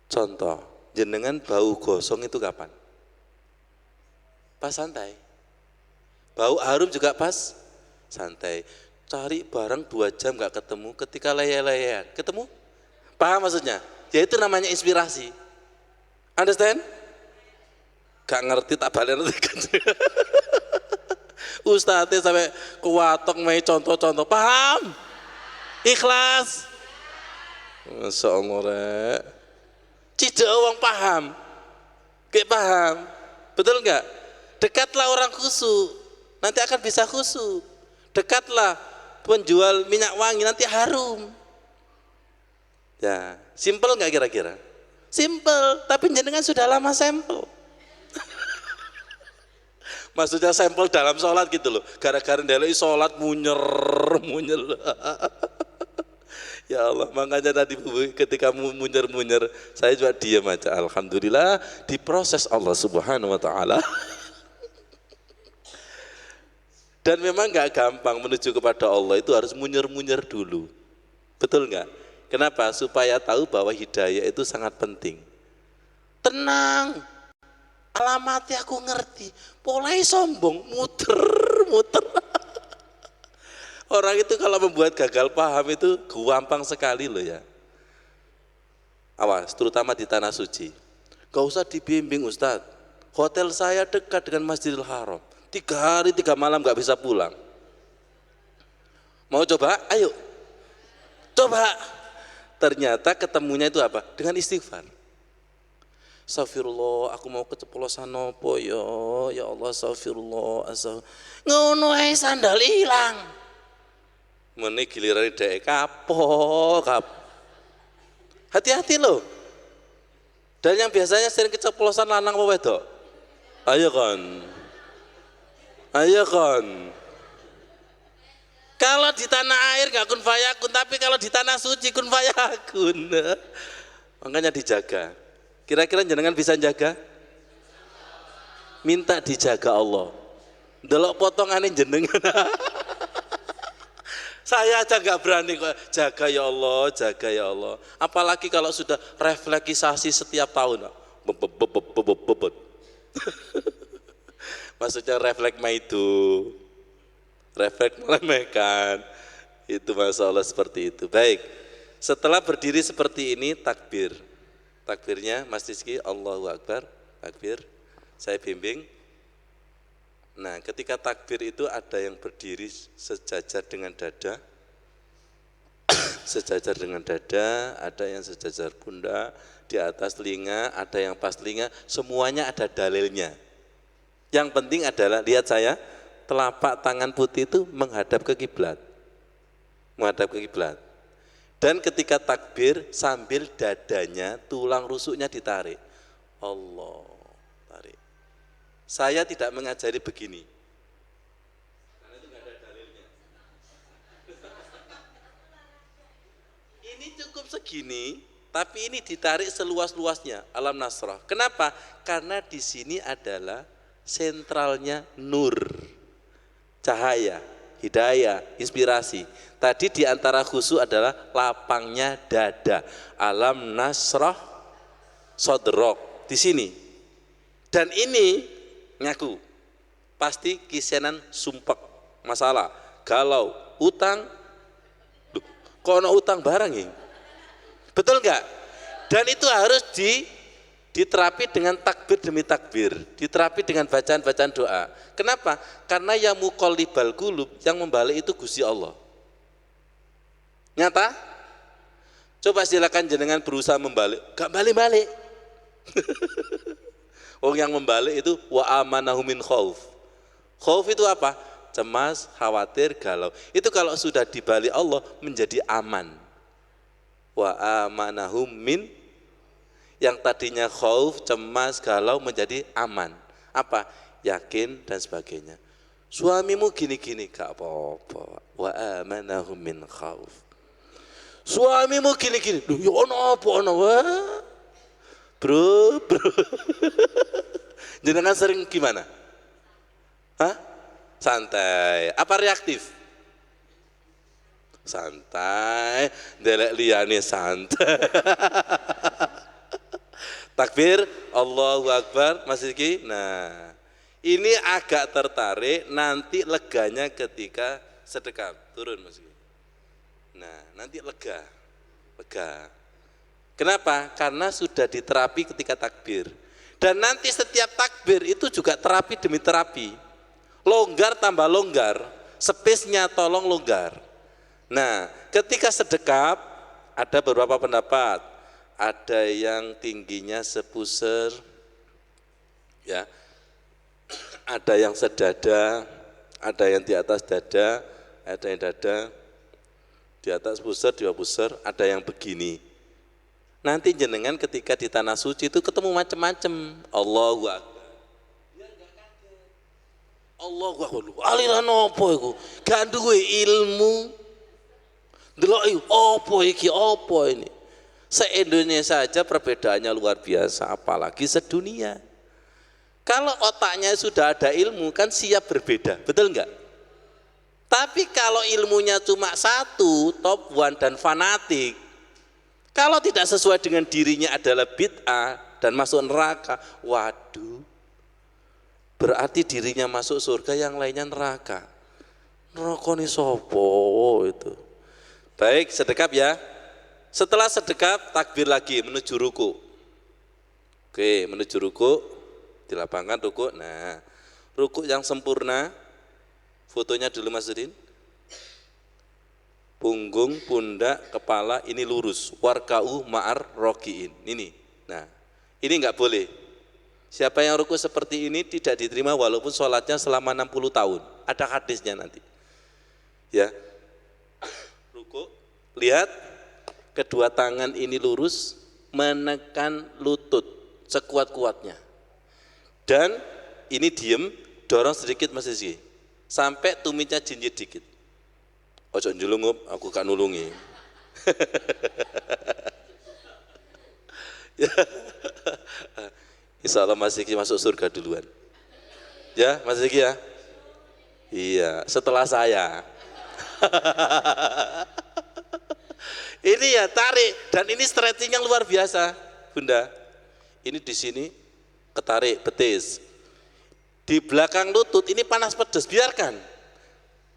Contoh, jenengan bau gosong itu kapan? Pas santai. Bau harum juga pas santai. Cari barang 2 jam gak ketemu, ketika leye-leyean ketemu. Paham maksudnya? Ya itu namanya inspirasi. Understand? Gak ngerti tak balik nanti. Ustadznya sampai kuatok main contoh-contoh. Paham? Ikhlas. Masya Allah rek. Tidak orang paham. Gak paham. Betul enggak? Dekatlah orang khusyuk, nanti akan bisa khusyuk. Dekatlah penjual minyak wangi, nanti harum. Ya, simple nggak kira-kira? Simple, tapi jenengan sudah lama sampel. Maksudnya sampel dalam sholat gitu loh. Gara-gara ndelok sholat munyer. Ya Allah, makanya tadi ketika munyer-munyer, saya juga diam aja. Alhamdulillah diproses Allah Subhanahu Wa Taala. Dan memang nggak gampang menuju kepada Allah itu harus munyer-munyer dulu. Betul nggak? Kenapa? Supaya tahu bahwa hidayah itu sangat penting. Tenang, alamatnya aku ngerti. Mulai sombong, muter. Orang itu kalau membuat gagal paham itu gampang sekali loh ya. Awas, terutama di tanah suci. Gak usah dibimbing Ustadz. Hotel saya dekat dengan Masjidil Haram. 3 hari 3 malam gak bisa pulang. Mau coba? Ayo. Coba. Ternyata ketemunya itu apa? Dengan istighfar. Astagfirullah, aku mau keceplosan nopo ya Allah, astagfirullah. Ngono ae sandal hilang. Mene giliran dhek kapok. Hati-hati loh. Dan yang biasanya sering keceplosan lanang apa wedok? Ayo kan. Kalau di tanah air gak kun fayakun, tapi kalau di tanah suci kun fayakun. Makanya dijaga. Kira-kira jenengan bisa jaga? Minta dijaga Allah. Delok potongannya jenengan. Saya aja gak berani kok. Jaga ya Allah. Apalagi kalau sudah refleksisasi setiap tahun. Bebet. Maksudnya refleks itu, refleks meremehkan, itu Masya Allah seperti itu. Baik, setelah berdiri seperti ini takbir. Takbirnya Mas Rizky, Allahu Akbar, takbir, saya bimbing. Nah ketika takbir itu ada yang berdiri sejajar dengan dada, ada yang sejajar pundak, di atas telinga, ada yang pas telinga, semuanya ada dalilnya. Yang penting adalah, lihat saya, telapak tangan putih itu menghadap ke kiblat. Menghadap ke kiblat. Dan ketika takbir sambil dadanya, tulang rusuknya ditarik. Allah, tarik. Saya tidak mengajari begini. Karena itu nggak ada dalilnya. Ini cukup segini, tapi ini ditarik seluas-luasnya. Alam Nasrah. Kenapa? Karena di sini adalah sentralnya nur, cahaya, hidayah, inspirasi. Tadi di antara khusyuk adalah lapangnya dada. Alam Nasrah sodrok di sini. Dan ini ngaku pasti kisenan sumpek, masalah, galau, utang. Kok ada utang barang ya? Betul enggak? Dan itu harus diterapi dengan takbir demi takbir, diterapi dengan bacaan-bacaan doa. Kenapa? Karena yang muqallibal qulub, yang membalik itu Gusti Allah. Nyata? Coba silakan jenengan berusaha membalik, gak balik-balik. Yang membalik itu wa amanahu min khauf. Khauf itu apa? Cemas, khawatir, galau. Itu kalau sudah dibalik Allah menjadi aman. Wa amanahum min, yang tadinya khauf, cemas, galau menjadi aman. Apa? Yakin dan sebagainya. Suamimu gini-gini, gak apa-apa. Wa amanahum min khauf. Suamimu gini-gini, ya ono apa ono, wah. Bro. Jenengan sering gimana? Hah? Santai. Apa reaktif? Santai. Delek liyane santai. Takbir, Allahu Akbar, Mas Riki. Nah, ini agak tertarik, nanti leganya ketika sedekap. Turun Mas Riki. Nah, nanti lega. Kenapa? Karena sudah diterapi ketika takbir. Dan nanti setiap takbir itu juga terapi demi terapi. Longgar tambah longgar, space-nya tolong longgar. Nah, ketika sedekap ada beberapa pendapat. Ada yang tingginya sepuser, ya, ada yang sedada, ada yang di atas dada, ada yang dada di atas puser, di bawah puser, ada yang begini. Nanti jenengan ketika di tanah suci itu ketemu macam-macam. Allahu Akbar. Allahu Akbar. Aliran apa iku? Gak duwe ilmu. Delok iki apa iki? Apa ini? Se-Indonesia saja perbedaannya luar biasa, apalagi sedunia. Kalau otaknya sudah ada ilmu kan siap berbeda, betul enggak? Tapi kalau ilmunya cuma satu, top one dan fanatik, kalau tidak sesuai dengan dirinya adalah bid'ah dan masuk neraka, waduh, berarti dirinya masuk surga, yang lainnya neraka. Neraka ini sopo itu. Baik, sedekap ya. Setelah sedekap, takbir lagi menuju ruku. Oke, menuju ruku, dilapangkan ruku. Nah, ruku yang sempurna, fotonya dulu Mas Udin. Punggung, pundak, kepala ini lurus. Warka'u ma'ar roki'in. Ini. Nah, ini enggak boleh. Siapa yang ruku seperti ini tidak diterima walaupun sholatnya selama 60 tahun. Ada hadisnya nanti. Ya. Ruku, lihat. Kedua tangan ini lurus, menekan lutut sekuat-kuatnya. Dan ini diem, dorong sedikit Mas Rizky, sampai tumitnya jinjit dikit. Ojo njulungup, aku gak nulungi. Insya Allah Mas Rizky masuk surga duluan. Ya Mas Rizky ya? Iya, setelah saya. Ini ya tarik, dan ini stretching yang luar biasa, Bunda. Ini di sini ketarik betis, di belakang lutut ini panas pedes, biarkan.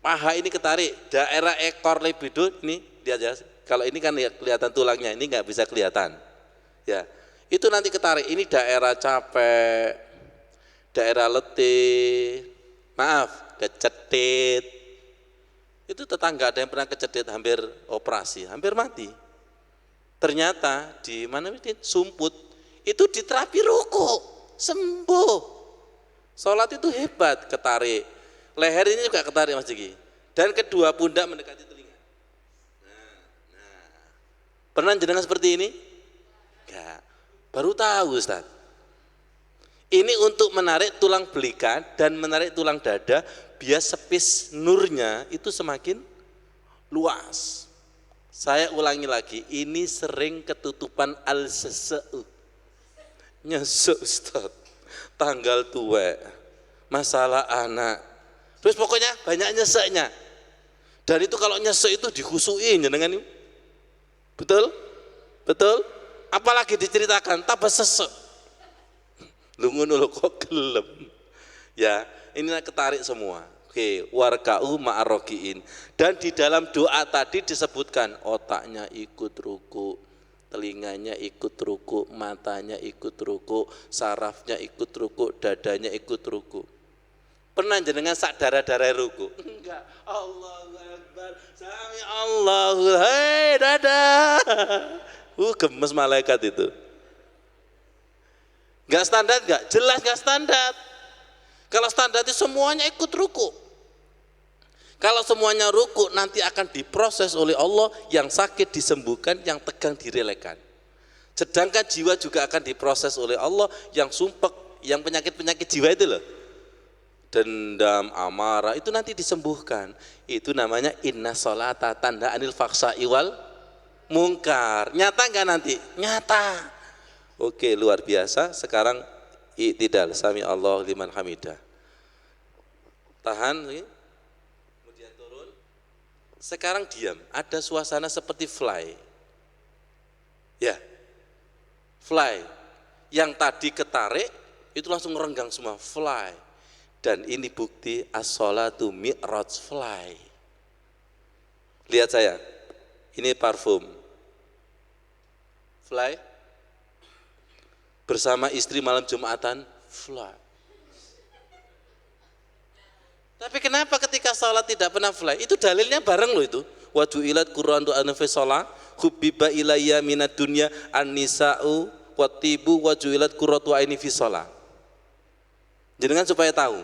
Paha ini ketarik, daerah ekor libido ini lihat ya. Kalau ini kan kelihatan tulangnya, ini nggak bisa kelihatan. Ya, itu nanti ketarik. Ini daerah capek, daerah letih, maaf, kecetit. Itu tetangga ada yang pernah kecetit hampir operasi, hampir mati. Ternyata di mana ini sumput itu diterapi ruku, sembuh. Sholat itu hebat, ketarik. Leher ini juga ketarik Mas Diki. Dan kedua pundak mendekati telinga. Pernah jenengan seperti ini? Enggak. Baru tahu Ustaz. Ini untuk menarik tulang belikan dan menarik tulang dada biar spes nurnya itu semakin luas. Saya ulangi lagi, ini sering ketutupan al-seseu. Nyesek Ustaz. Tanggal tua, masalah anak. Terus pokoknya banyak nyeseknya. Dan itu kalau nyesek itu dikhusuin jenengan itu. Betul? Betul? Apalagi diceritakan tambah sesek. Lu ngono lho kok gelem. Ya, inilah ketarik semua. Oke, warka'u ma'arroki'in. Dan di dalam doa tadi disebutkan otaknya ikut ruku, telinganya ikut ruku, matanya ikut ruku, sarafnya ikut ruku, dadanya ikut ruku. Pernah jenengan sak darah-darah ruku? Enggak. Allahu Akbar. Sami Allahu. Hei dadah. Gemes malaikat itu. Enggak standar enggak? Jelas enggak standar. Kalau standar itu semuanya ikut ruku. Kalau semuanya ruku nanti akan diproses oleh Allah, yang sakit disembuhkan, yang tegang direlakan. Sedangkan jiwa juga akan diproses oleh Allah, yang sumpek, yang penyakit-penyakit jiwa itu loh. Dendam, amarah itu nanti disembuhkan. Itu namanya inna sholata tanda anil faksa'i wal mungkar. Nyata enggak nanti? Nyata. Oke, luar biasa. Sekarang i'tidal, sami Allah liman hamidah. Tahan, kemudian turun. Sekarang diam. Ada suasana seperti fly. Ya, fly. Yang tadi ketarik itu langsung renggang semua, fly. Dan ini bukti as-sholatu mi'raj, fly. Lihat saya, ini parfum. Fly. Bersama istri malam Jumatan, fly. Tapi kenapa ketika sholat tidak pernah fly? Itu dalilnya bareng loh itu. Wa ju'ilat Qur'an tu'ana fi sholat, hubbiba ilayya minad dunya an-nisa'u wa tibu wa ju'ilat qurratu aini fi sholat. Jenengan supaya tahu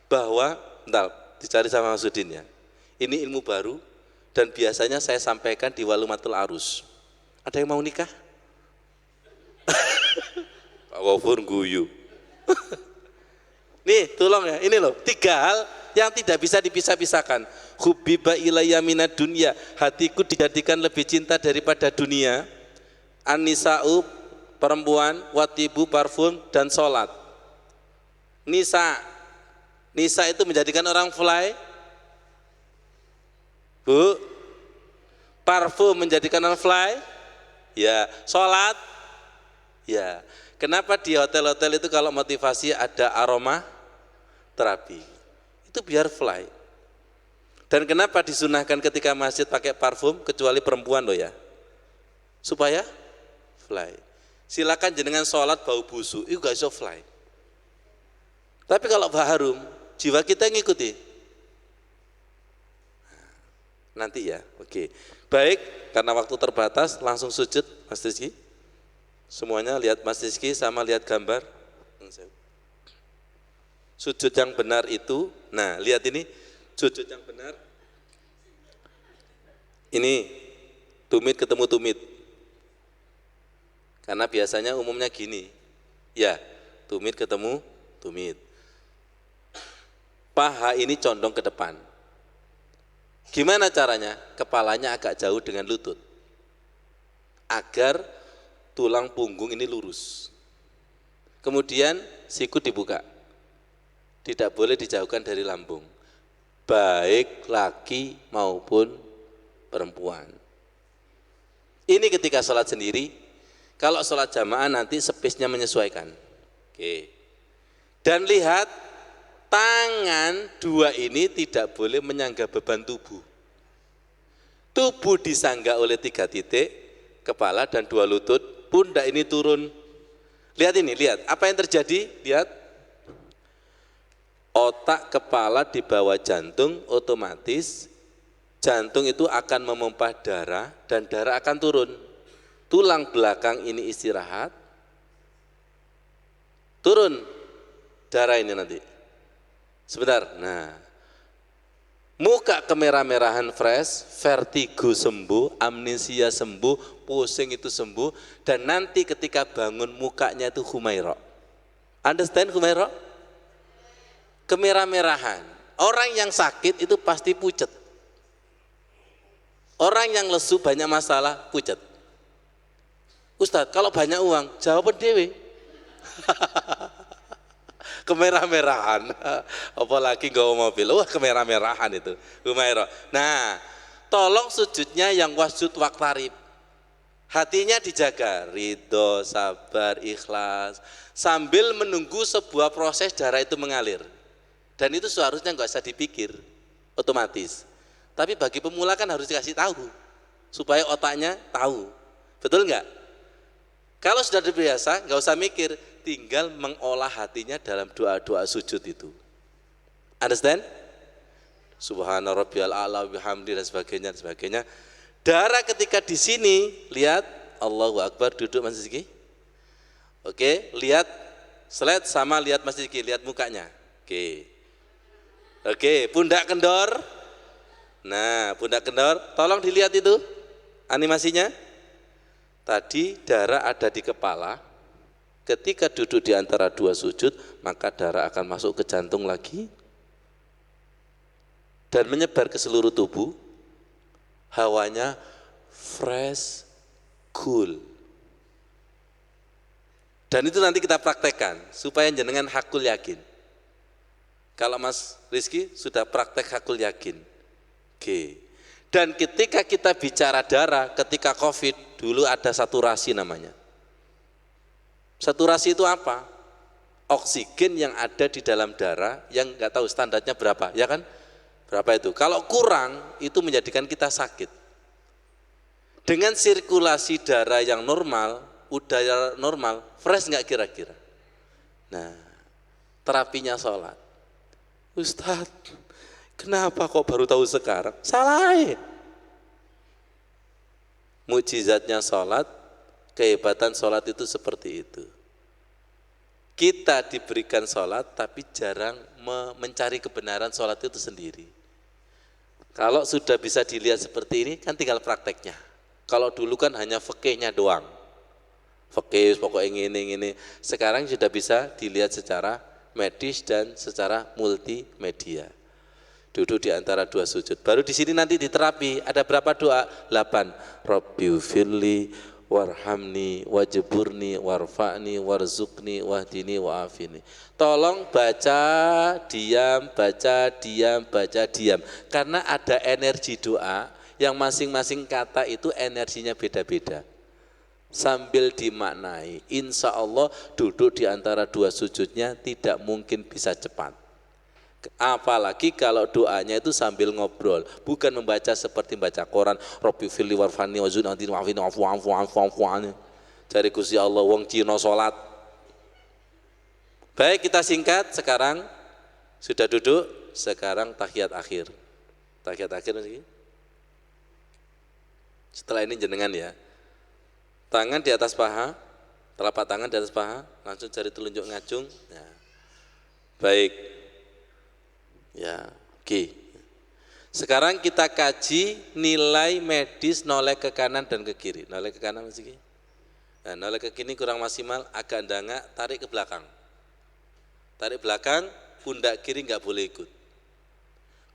bahwa, bentar, dicari sama Mas Udin ya. Ini ilmu baru dan biasanya saya sampaikan di Walumatul Arus. Ada yang mau nikah? Pak Wafur guyu. Nih, tolong ya, ini loh, 3 hal yang tidak bisa dipisah-pisahkan. Hubbiba ilayya minad dunya, hatiku dijadikan lebih cinta daripada dunia. An-nisa'u, perempuan, watibu, parfum, dan sholat. Nisa itu menjadikan orang fly. Bu, parfum menjadikan orang fly. Ya, sholat. Ya, kenapa di hotel-hotel itu kalau motivasi ada aroma terapi? Itu biar fly. Dan kenapa disunahkan ketika masjid pakai parfum kecuali perempuan loh ya? Supaya fly. Silakan jenengan sholat bau busuk, itu gak bisa fly. Tapi kalau harum, jiwa kita ngikuti. Nanti ya, oke. Baik, karena waktu terbatas, langsung sujud Mas Rizky. Semuanya lihat Mas Rizky sama lihat gambar. Sujud yang benar itu, nah lihat ini, sujud yang benar. Ini tumit ketemu tumit. Karena biasanya umumnya gini, ya tumit ketemu tumit. Paha ini condong ke depan. Gimana caranya? Kepalanya agak jauh dengan lutut. Agar tulang punggung ini lurus. Kemudian siku dibuka. Tidak boleh dijauhkan dari lambung. Baik laki maupun perempuan. Ini ketika sholat sendiri. Kalau sholat jamaah nanti space-nya menyesuaikan. Oke. Dan lihat, tangan 2 ini tidak boleh menyangga beban tubuh. Tubuh disangga oleh 3 titik, kepala dan 2 lutut, pundak ini turun. Lihat ini, lihat apa yang terjadi, lihat. Otak kepala di bawah jantung, otomatis jantung itu akan memompa darah dan darah akan turun. Tulang belakang ini istirahat, turun. darah ini nanti. Sebentar. Nah, muka kemerah-merahan fresh, vertigo sembuh, amnesia sembuh, pusing itu sembuh, dan nanti ketika bangun mukanya itu Humaira. Understand Humaira? Kemerah-merahan. Orang yang sakit itu pasti pucet. Orang yang lesu banyak masalah pucet. Ustadz, kalau banyak uang, jawaban dewe. Kemerah-merahan, apalagi nggak mobil, wah kemerah-merahan itu, Humaira. Nah, tolong sujudnya yang wasjud waqtarib, hatinya dijaga, ridho, sabar, ikhlas, sambil menunggu sebuah proses darah itu mengalir, dan itu seharusnya nggak usah dipikir, otomatis. Tapi bagi pemula kan harus dikasih tahu, supaya otaknya tahu, betul nggak? Kalau sudah terbiasa, nggak usah mikir, tinggal mengolah hatinya dalam doa-doa sujud itu. Understand? Subhana rabbiyal a'la wa bihamdi dan sebagainya, dan sebagainya. Darah ketika di sini, lihat, Allahu Akbar, duduk Mas Rizky. Oke, lihat slide sama lihat Mas Rizky, lihat mukanya. Oke, pundak kendor. Nah, pundak kendor, tolong dilihat itu animasinya. Tadi darah ada di kepala, ketika duduk di antara dua sujud, maka darah akan masuk ke jantung lagi, dan menyebar ke seluruh tubuh, hawanya fresh, cool. Dan itu nanti kita praktekkan, supaya jenengan hakul yakin. Kalau Mas Rizky sudah praktek hakul yakin. Oke. Dan ketika kita bicara darah, ketika COVID, dulu ada saturasi namanya. Saturasi itu apa? Oksigen yang ada di dalam darah yang nggak tahu standarnya berapa, ya kan? Berapa itu? Kalau kurang, itu menjadikan kita sakit. Dengan sirkulasi darah yang normal, udara normal, fresh nggak kira-kira? Nah, terapinya sholat. Ustadz, kenapa kok baru tahu sekarang? Salah. Mukjizatnya sholat, kehebatan sholat itu seperti itu. Kita diberikan sholat tapi jarang mencari kebenaran sholat itu sendiri. Kalau sudah bisa dilihat seperti ini kan tinggal prakteknya. Kalau dulu kan hanya fikihnya doang. Fikih pokoknya ini. Sekarang sudah bisa dilihat secara medis dan secara multimedia. Duduk di antara dua sujud. Baru di sini nanti diterapi. Ada berapa doa? 8. Rabbighfirli warhamni wajburni warfa'ni warzukni wahdini wa'afini. Tolong baca diam, baca diam, baca diam. Karena ada energi doa yang masing-masing kata itu energinya beda-beda. Sambil dimaknai, insya Allah duduk di antara dua sujudnya tidak mungkin bisa cepat. Apalagi kalau doanya itu sambil ngobrol, bukan membaca seperti baca Quran. Rabbi firli warfani wazun antin wa'afini wa'afu. Dari Gusti Allah wong Cina salat. Baik, kita singkat sekarang. Sudah duduk, sekarang tahiyat akhir. Tahiyat akhir lagi. Setelah ini jenengan ya. Tangan di atas paha, telapak tangan di atas paha, langsung jari telunjuk ngacung. Ya. Baik. Ya, oke. Sekarang kita kaji nilai medis noleh ke kanan dan ke kiri. Noleh ke kanan masih. Nah, noleh ke kiri kurang maksimal, agak ndangak, tarik ke belakang. Tarik belakang, pundak kiri nggak boleh ikut.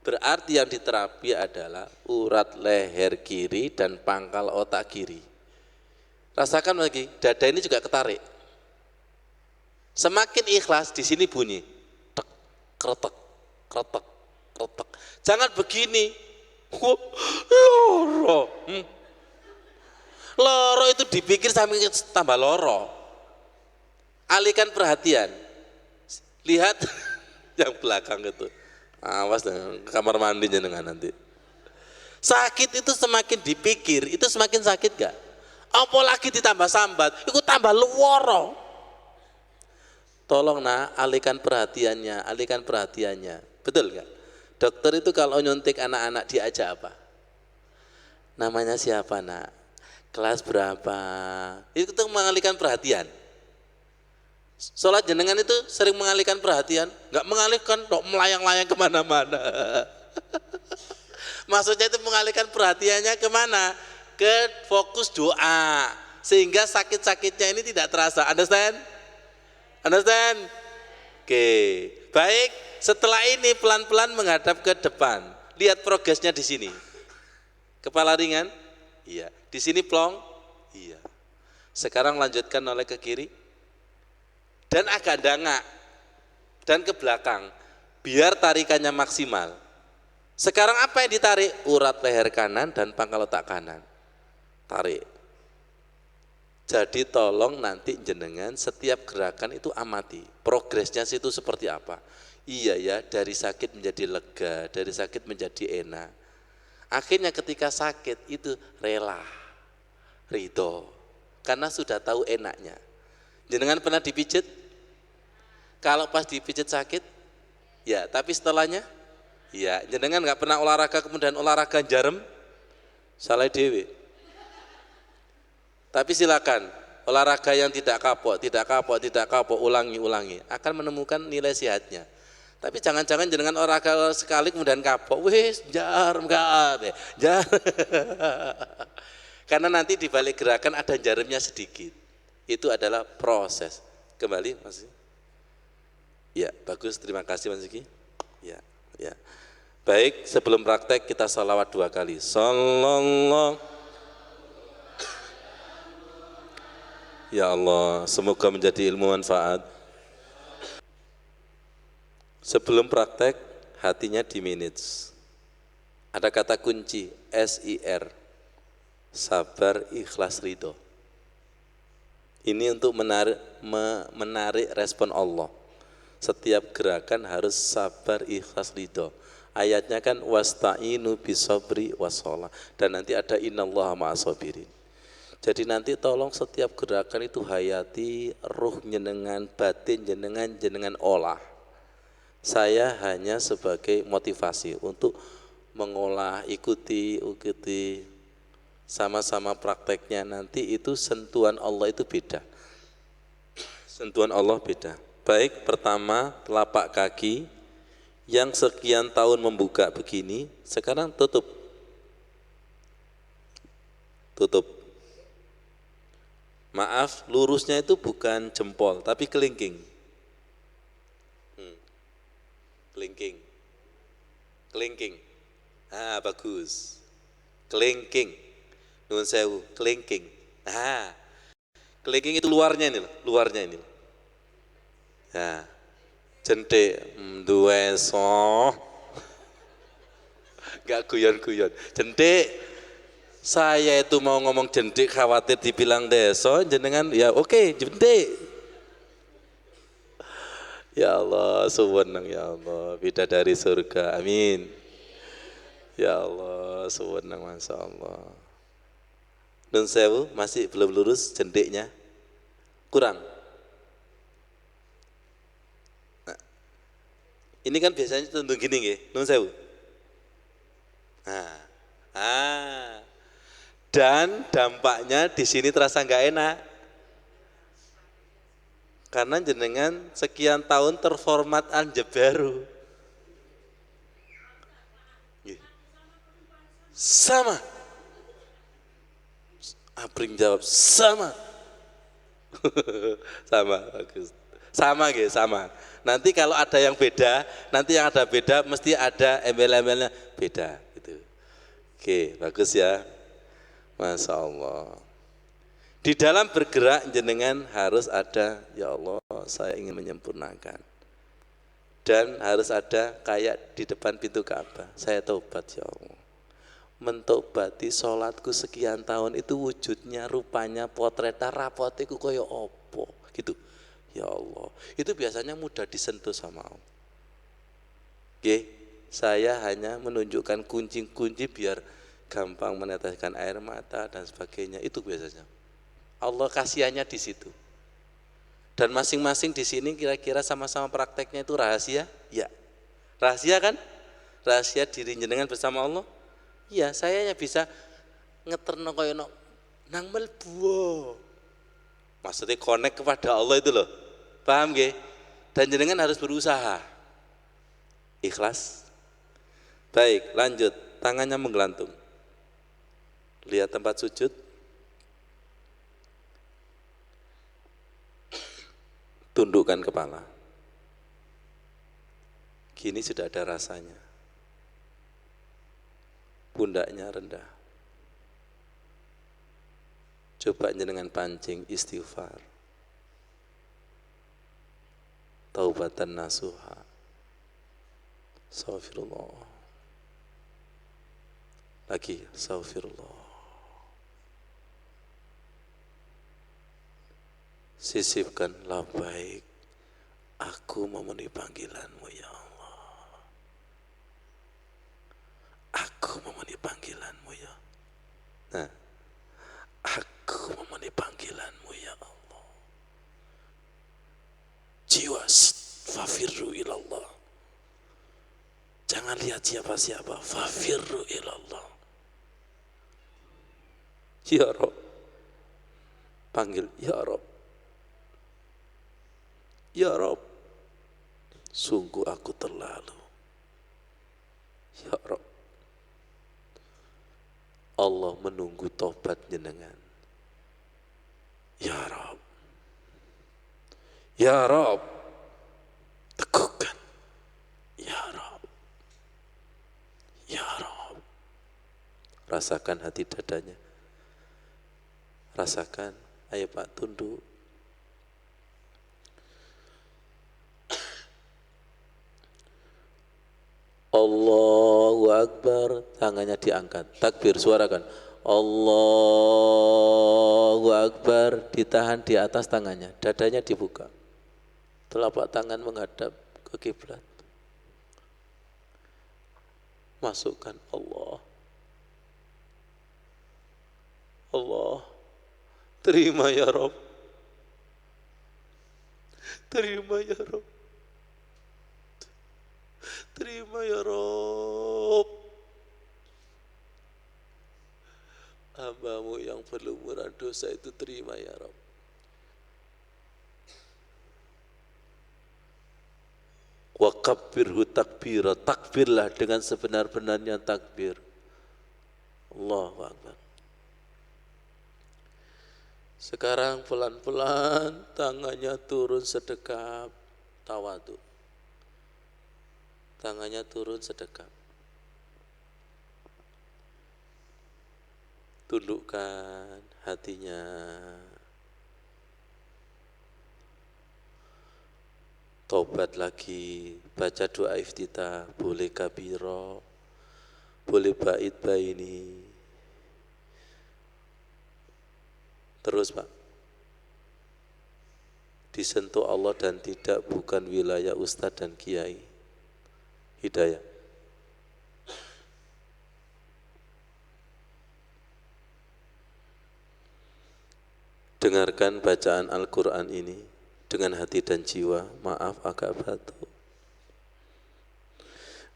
Berarti yang diterapi adalah urat leher kiri dan pangkal otak kiri. Rasakan lagi, dada ini juga ketarik. Semakin ikhlas di sini bunyi, tek, kretek, kretek, kretek. Jangan begini, loro. Loro itu dipikir sampai tambah loro. Alihkan perhatian, lihat yang belakang itu. Awas dengan kamar mandi jenengan nanti. Sakit itu semakin dipikir, itu semakin sakit gak? Apalagi ditambah sambat, itu tambah luworo. Tolong nak, alihkan perhatiannya, betul gak? Dokter itu kalau nyuntik anak-anak diajak apa? Namanya siapa nak? Kelas berapa? Itu mengalihkan perhatian. Sholat jenengan itu sering mengalihkan perhatian, nggak mengalihkan, dok melayang-layang kemana-mana. Maksudnya itu mengalihkan perhatiannya kemana? Ke fokus doa, sehingga sakit-sakitnya ini tidak terasa. Understand? Understand? Oke, baik. Setelah ini pelan-pelan menghadap ke depan. Lihat progresnya di sini. Kepala ringan, iya. Di sini plong, iya. Sekarang lanjutkan oleh ke kiri dan agak dangak dan ke belakang, biar tarikannya maksimal. Sekarang apa yang ditarik? Urat leher kanan dan pangkal otak kanan. Tarik. Jadi tolong nanti jenengan setiap gerakan itu amati progresnya situ seperti apa. Iya ya, dari sakit menjadi lega, dari sakit menjadi enak. Akhirnya ketika sakit itu rela, ridho, karena sudah tahu enaknya. Jenengan pernah dipijit? Kalau pas dipijit sakit, ya. Tapi setelahnya, ya. Jenengan nggak pernah olahraga kemudian olahraga jarem, salah dewe. Tapi silakan olahraga yang tidak kapok, ulangi, akan menemukan nilai sehatnya. Tapi jangan-jangan jenengan olahraga sekali kemudian kapok, wis jarum kabeh, jarum. Karena nanti di balik gerakan ada jarumnya sedikit. Itu adalah proses. Kembali Mas. Ya, bagus, terima kasih Mas Ziki. Ya, ya. Baik, sebelum praktek kita sholawat 2 kali. Sallallahu. Ya Allah, semoga menjadi ilmu manfaat. Sebelum praktek, hatinya di manage. Ada kata kunci, SIR, sabar, ikhlas, ridho. Ini untuk menarik respon Allah. Setiap gerakan harus sabar, ikhlas, ridho. Ayatnya kan wasta'inu bisabri wassalah, dan nanti ada innallaha ma'asabirin. Jadi nanti tolong setiap gerakan itu hayati ruh jenengan, batin jenengan olah. Saya hanya sebagai motivasi untuk mengolah, ikuti sama-sama prakteknya. Nanti itu sentuhan Allah itu beda. Sentuhan Allah beda. Baik, pertama telapak kaki yang sekian tahun membuka begini, sekarang tutup. Tutup. Maaf, lurusnya itu bukan jempol, tapi kelingking. Kelingking. Kelingking. Ah, bagus. Kelingking. Nuwun sewu, kelingking. Ah. Kelingking itu luarnya ini loh, luarnya ini. Nah, jentik duweso. Enggak guyon-guyon. Jentik. Saya itu mau ngomong jentik khawatir dibilang deso, jenengan ya oke, jentik. Ya Allah, suweneng ya Allah, bidadari surga, amin. Ya Allah, suweneng, masya Allah. Nun sewu, masih belum lurus jentiknya, kurang. Nah, ini kan biasanya tentu gini nggih, nun sewu. Nah, dan dampaknya di sini terasa nggak enak. Karena jenengan sekian tahun terformat aljabaru. Sama. Apring jawab sama. Sama, bagus. Sama gitu, sama. Nanti kalau ada yang beda, nanti yang ada beda mesti ada embel-embelnya beda gitu. Oke, bagus ya. Masya Allah. Di dalam bergerak jenengan harus ada, ya Allah saya ingin menyempurnakan. Dan harus ada kayak di depan pintu Ka'bah, saya taubat ya Allah. Mentobati sholatku sekian tahun itu wujudnya, rupanya, potretnya, rapotiku kaya opo gitu. Ya Allah, itu biasanya mudah disentuh sama Allah. Oke, saya hanya menunjukkan kunci-kunci biar gampang meneteskan air mata dan sebagainya, itu biasanya. Allah kasihannya di situ. Dan masing-masing di sini kira-kira sama-sama prakteknya itu rahasia? Ya. Rahasia kan? Rahasia diri jenengan bersama Allah? Iya, saya hanya bisa ngeterno koyo nang melbu. Maksudnya connect kepada Allah itu loh. Paham nggih? Dan jenengan harus berusaha. Ikhlas. Baik, lanjut. Tangannya menggelantung. Lihat tempat sujud. Tundukkan kepala. Gini sudah ada rasanya. Pundaknya rendah. Coba jenengan pancing istighfar. Taubatan nasuha. Astaghfirullah. Lagi, astaghfirullah. Sisipkan, labbaik. Aku memenuhi panggilanmu ya Allah. Aku memenuhi panggilanmu ya. Nah, aku memenuhi panggilanmu ya Allah. Jiwa fafirru ilallah. Jangan lihat siapa-siapa. Fafirru ilallah. Ya Rob. Panggil ya Rob. Ya Rob. Sungguh aku terlalu. Ya Rob. Allah menunggu tobat jenengan. Ya Rob. Ya Rob. Teguhkan. Ya Rob. Ya Rob. Rasakan hati dadanya. Rasakan. Ayo Pak, tunduk. Allahu Akbar, tangannya diangkat. Takbir, suarakan. Allahu Akbar, ditahan di atas tangannya, dadanya dibuka. Telapak tangan menghadap ke kiblat. Masukkan Allah. Allah, terima ya Rob. Terima ya Rob. Terima ya Rob. Hambamu yang berlumuran dosa itu terima ya Rob. Wa kabbirhu takbira, takbirlah dengan sebenar-benarnya takbir. Allahu Akbar. Sekarang pelan-pelan tangannya turun sedekap, tawadhu. Tangannya turun sedekap. Tundukkan hatinya. Tobat lagi, baca doa iftitah, boleh kabiro, boleh bait baini. Terus Pak, disentuh Allah dan tidak bukan wilayah ustadz dan kiai. Hidayah. Dengarkan bacaan Al-Quran ini dengan hati dan jiwa. Maaf agak batuk.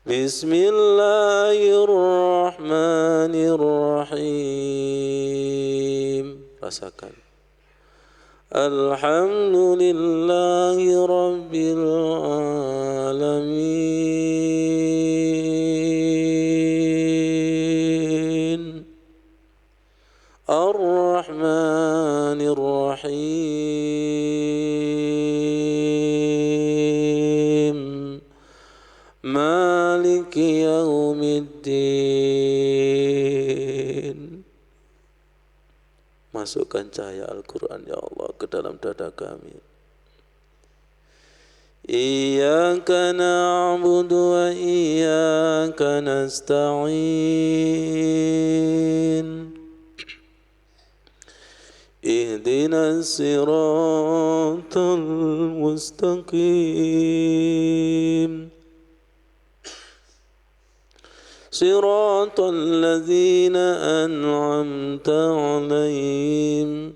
Bismillahirrahmanirrahim. Rasakan. Alhamdulillahi Rabbil Alamin. Ar-Rahmanir Rahim. Maliki Yaumiddin. Masukkan cahaya Al-Quran ya Allah ke dalam dada kami. Iyyaka na'budu wa iyyaka nasta'in. Ihdinas siratal mustaqim. Siratal ladzina an'amta 'alaihim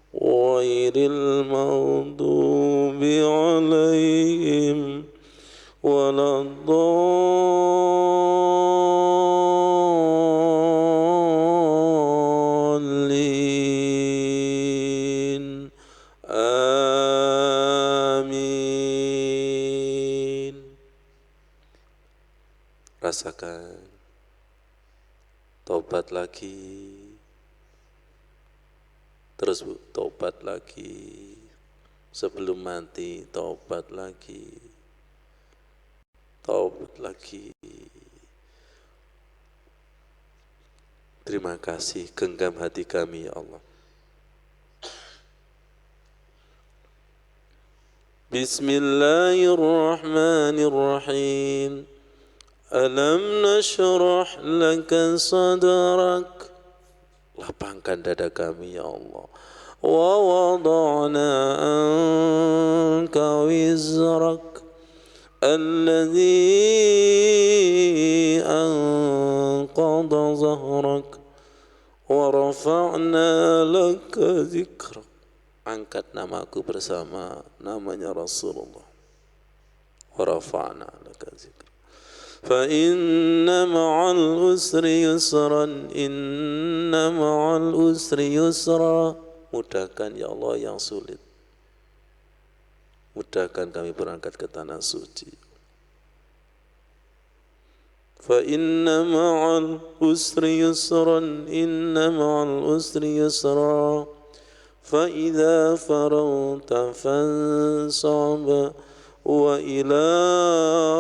ghairil maghdubi 'alaihim waladdallin. Amin. rasakan. Tobat lagi. Terus Bu, tobat lagi. Sebelum mati, tobat lagi. Tobat lagi. Terima kasih, genggam hati kami ya Allah. Bismillahirrahmanirrahim. Alam nashrah laka sadrak. Lapangkan dada kami ya Allah. Wa wada'na anka wizrak alladhi anqadha zahrak wa rafa'na laka zikrak. Angkat namaku bersama namanya Rasulullah. Wa rafa'na laka zikrak. Fa inna ma'al usri yusran, inna ma'al usri yusra. Mudahkan ya Allah yang sulit. Mudahkan kami berangkat ke tanah suci. Fa inna ma'al usri yusran, inna ma'al usri yusra. Fa idza faragta fansab wa ila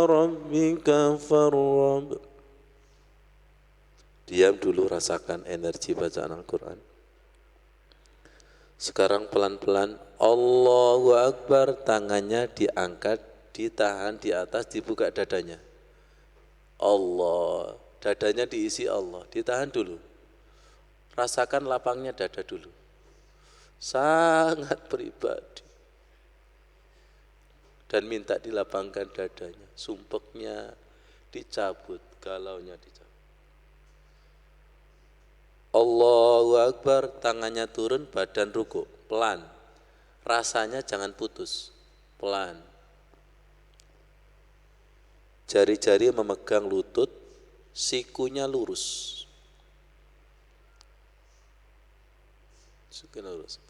rabbika farghab. Diam dulu, rasakan energi bacaan Al-Quran. Sekarang pelan-pelan Allahu Akbar, tangannya diangkat, ditahan di atas, dibuka dadanya. Allah, dadanya diisi Allah, ditahan dulu. Rasakan lapangnya dada dulu. Sangat pribadi. Dan minta dilapangkan dadanya, sumpeknya dicabut, galaunya dicabut. Allahu Akbar, tangannya turun, badan ruku, pelan. Rasanya jangan putus, pelan. Jari-jari memegang lutut, sikunya lurus. Sikunya lurus.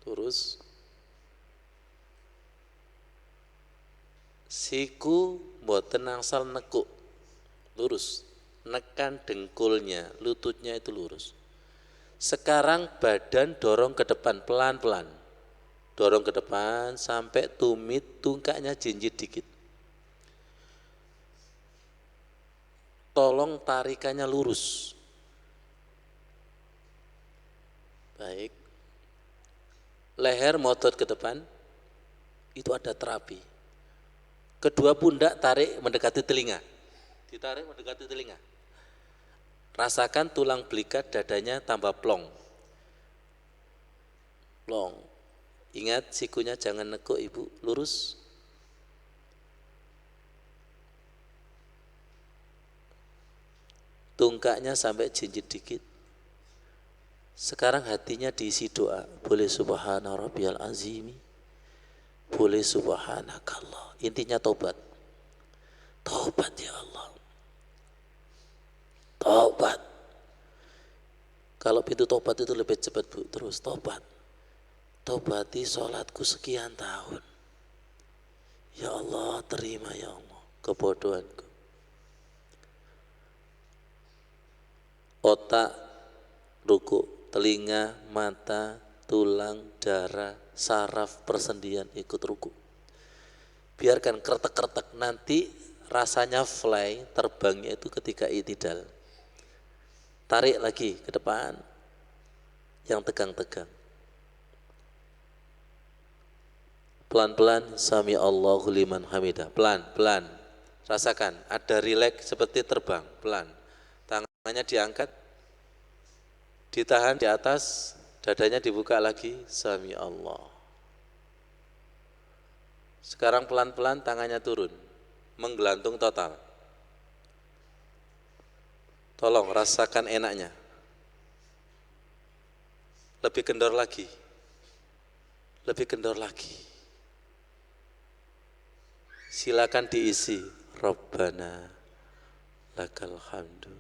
Lurus. Siku mboten angsal nekuk, lurus. Nekan dengkulnya, lututnya itu lurus. Sekarang badan dorong ke depan pelan-pelan. Dorong ke depan sampai tumit, tungkaknya jinjit dikit. Tolong tarikannya lurus. Baik. Leher motot ke depan, itu ada terapi. Kedua pundak tarik mendekati telinga. Ditarik mendekati telinga. Rasakan tulang belikat dadanya tambah plong. Plong. Ingat sikunya jangan nekuk Ibu, lurus. Tungkaknya sampai jinjit dikit. Sekarang hatinya diisi doa. Boleh subhana rabbiyal azimi. Boleh subhanakallah. Intinya tobat. Tobat ya Allah. Tobat. Kalau pintu tobat itu lebih cepat Bu, terus tobat. Tobati sholatku sekian tahun. Ya Allah, terima ya Allah kebodohanku. Otak, ruku, telinga, mata, tulang, darah, saraf, persendian ikut ruku. Biarkan kretek-kretek, nanti rasanya fly, terbangnya itu ketika i'tidal. Tarik lagi ke depan, yang tegang-tegang. Pelan-pelan, sami Allahu liman hamidah. Pelan-pelan, rasakan, ada rileks seperti terbang, pelan. Tangannya diangkat, ditahan di atas, dadanya dibuka lagi, sami Allah. Sekarang pelan-pelan tangannya turun, menggelantung total. Tolong rasakan enaknya. Lebih kendor lagi. Lebih kendor lagi. Silakan diisi. Rabbana lakal hamdu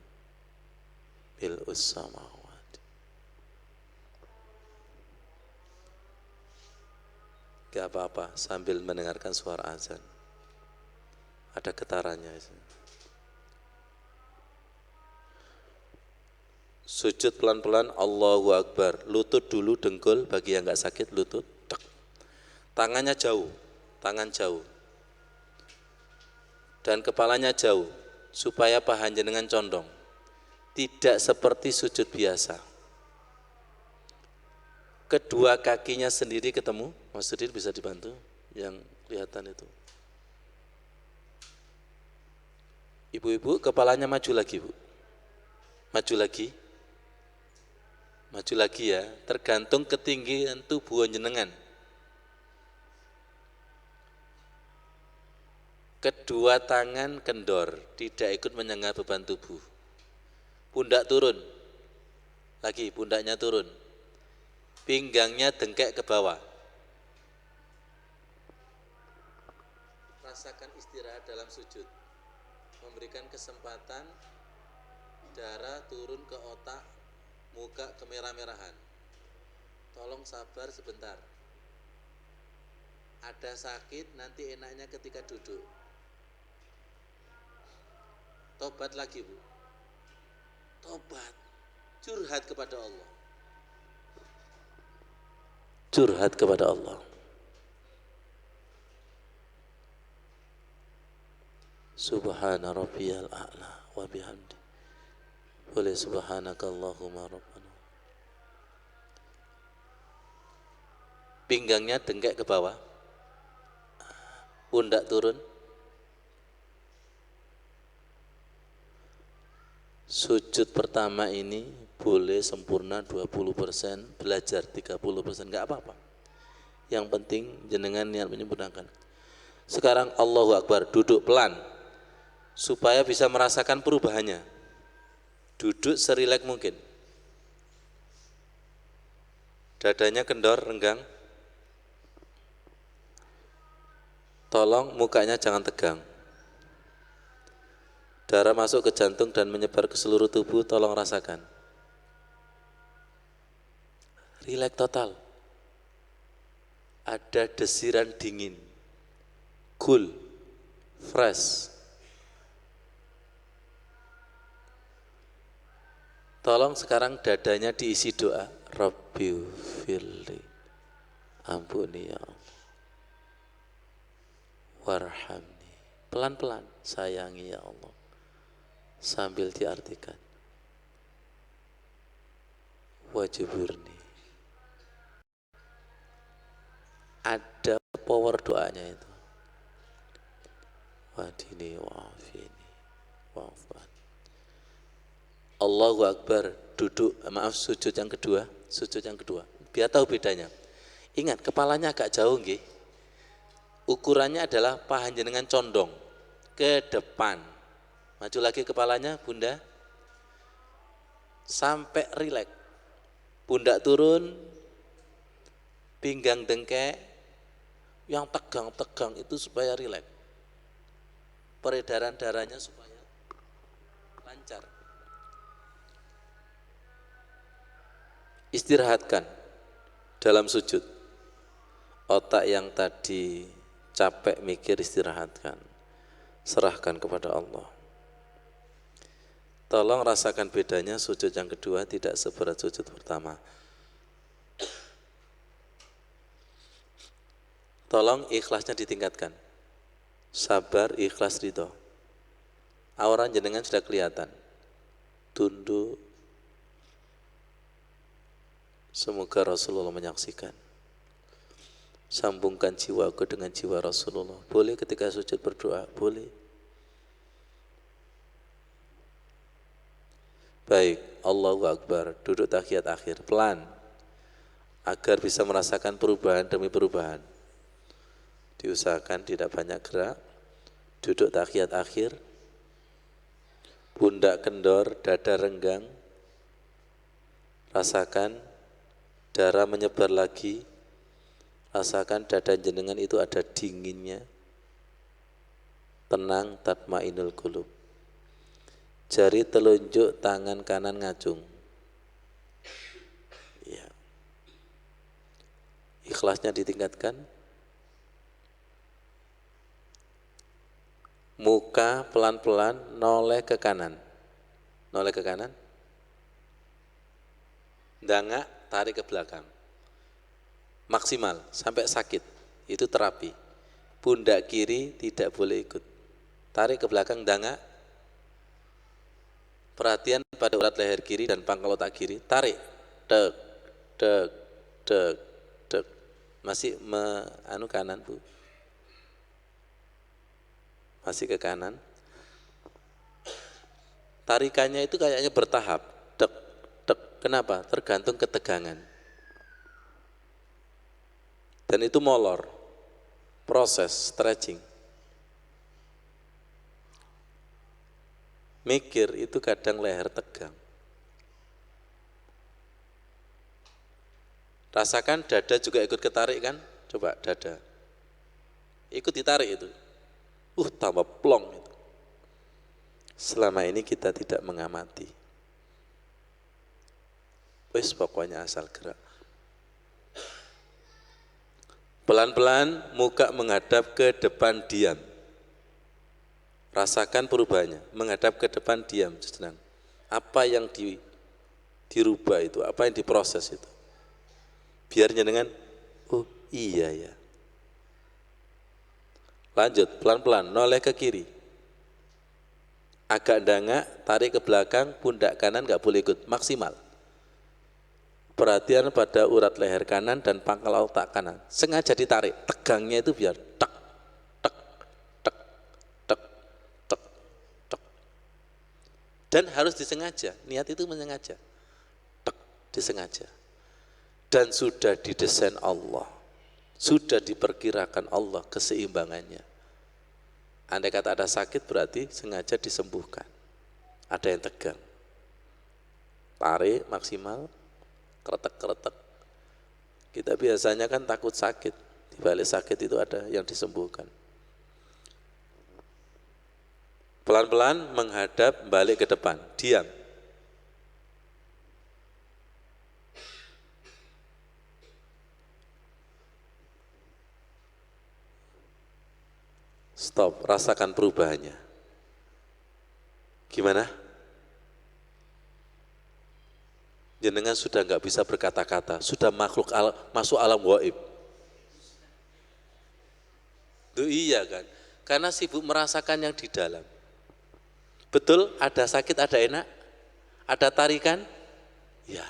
bil samawat. Gak apa-apa sambil mendengarkan suara azan. Ada getarannya. Sujud pelan-pelan, Allahu Akbar. Lutut dulu, dengkul, bagi yang nggak sakit lutut. Tek. Tangannya jauh, tangan jauh. Dan kepalanya jauh, supaya paha jenengan condong. Tidak seperti sujud biasa. Kedua kakinya sendiri ketemu, Mas Sudir bisa dibantu, yang kelihatan itu. Ibu-ibu, kepalanya maju lagi, Bu. Maju lagi. Maju lagi ya, tergantung ketinggian tubuh jenengan. Kedua tangan kendor, tidak ikut menyangga beban tubuh. Pundak turun. Lagi, pundaknya turun. Pinggangnya dengkek ke bawah. Rasakan istirahat dalam sujud. Memberikan kesempatan darah turun ke otak, muka kemerah-merahan. Tolong sabar sebentar. Ada sakit, nanti enaknya ketika duduk. Tobat lagi, Bu. Tobat. Curhat kepada Allah. Curhat kepada Allah. Subhana rabbiyal a'la wa bihamdi. Boleh subhanakallahumma rabbana. Pinggangnya dengkek ke bawah. Pundak turun. Sujud pertama ini boleh sempurna 20%, belajar 30%, enggak apa-apa. Yang penting jenengan niat menyempurnakan. Sekarang Allahu Akbar, duduk pelan supaya bisa merasakan perubahannya. Duduk serileks mungkin. Dadanya kendor, renggang. Tolong mukanya jangan tegang. Darah masuk ke jantung dan menyebar ke seluruh tubuh, tolong rasakan. Rileks total. Ada desiran dingin. Cool, fresh. Tolong sekarang dadanya diisi doa. Rabbi firli. Ampuni ya Allah. Warhamni. Pelan-pelan, sayangi ya Allah. Sambil diartikan. Wajiburni. Ada power doanya itu. Wadini wa'afini wa'afan. Allahu Akbar, duduk, maaf sujud yang kedua. Biar tahu bedanya. Ingat, kepalanya agak jauh nggih. Ukurannya adalah paha jenengan condong ke depan. Maju lagi kepalanya, Bunda. Sampai rileks. Pundak turun, pinggang dengkek. Yang tegang-tegang itu supaya rileks. Peredaran darahnya supaya lancar. Istirahatkan dalam sujud. Otak yang tadi capek mikir istirahatkan. Serahkan kepada Allah. Tolong rasakan bedanya sujud yang kedua tidak seberat sujud pertama. Tolong ikhlasnya ditingkatkan. Sabar, ikhlas, ridho. Aura jenengan sudah kelihatan. Tunduk. Semoga Rasulullah menyaksikan. Sambungkan jiwaku dengan jiwa Rasulullah. Boleh ketika sujud berdoa? Boleh. Baik, Allahu Akbar, duduk tahiyat akhir, pelan, agar bisa merasakan perubahan demi perubahan. Diusahakan tidak banyak gerak, duduk tahiyat akhir, pundak kendor, dada renggang, rasakan darah menyebar lagi, rasakan dada jenengan itu ada dinginnya, tenang, tatmainul qulub. Jari telunjuk tangan kanan ngacung. Ya. Ikhlasnya ditingkatkan. Muka pelan-pelan noleh ke kanan. Noleh ke kanan. dangak, tarik ke belakang. Maksimal sampai sakit. Itu terapi. Pundak kiri tidak boleh ikut. Tarik ke belakang, dangak. Perhatian pada urat leher kiri dan pangkal otak kiri. Tarik. Dek, dek, dek, dek. Masih kanan Bu. Masih ke kanan. Tarikannya itu kayaknya bertahap. Dek, dek. Kenapa? Tergantung ketegangan. Dan itu molor. Proses stretching. Mikir itu kadang leher tegang. Rasakan dada juga ikut ketarik kan? Coba dada. Ikut ditarik itu. Tambah plong itu. Selama ini kita tidak mengamati. Wis pokoknya asal gerak. Pelan-pelan muka menghadap ke depan, diam. Rasakan perubahannya, menghadap ke depan, diam sejenak. Apa yang dirubah itu, apa yang diproses itu. Biar jenengan, oh iya ya. Lanjut, pelan-pelan, noleh ke kiri. Agak dangak, tarik ke belakang, pundak kanan nggak boleh ikut, maksimal. Perhatian pada urat leher kanan dan pangkal otak kanan. Sengaja ditarik, tegangnya itu biar tek, tek, tek, tek, tek, tek. Dan harus disengaja, niat itu menyengaja. Tek, disengaja. Dan sudah didesain Allah. Sudah diperkirakan Allah keseimbangannya. Andai kata ada sakit berarti sengaja disembuhkan. Ada yang tegang. Tarik maksimal. Kretek-kretek. Kita biasanya kan takut sakit. Di balik sakit itu ada yang disembuhkan. Pelan-pelan menghadap balik ke depan. Diam. Stop, rasakan perubahannya. Gimana? Jenengan sudah nggak bisa berkata-kata, sudah masuk alam gaib. Itu iya kan? Karena sibuk merasakan yang di dalam. Betul, ada sakit, ada enak, ada tarikan. Ya,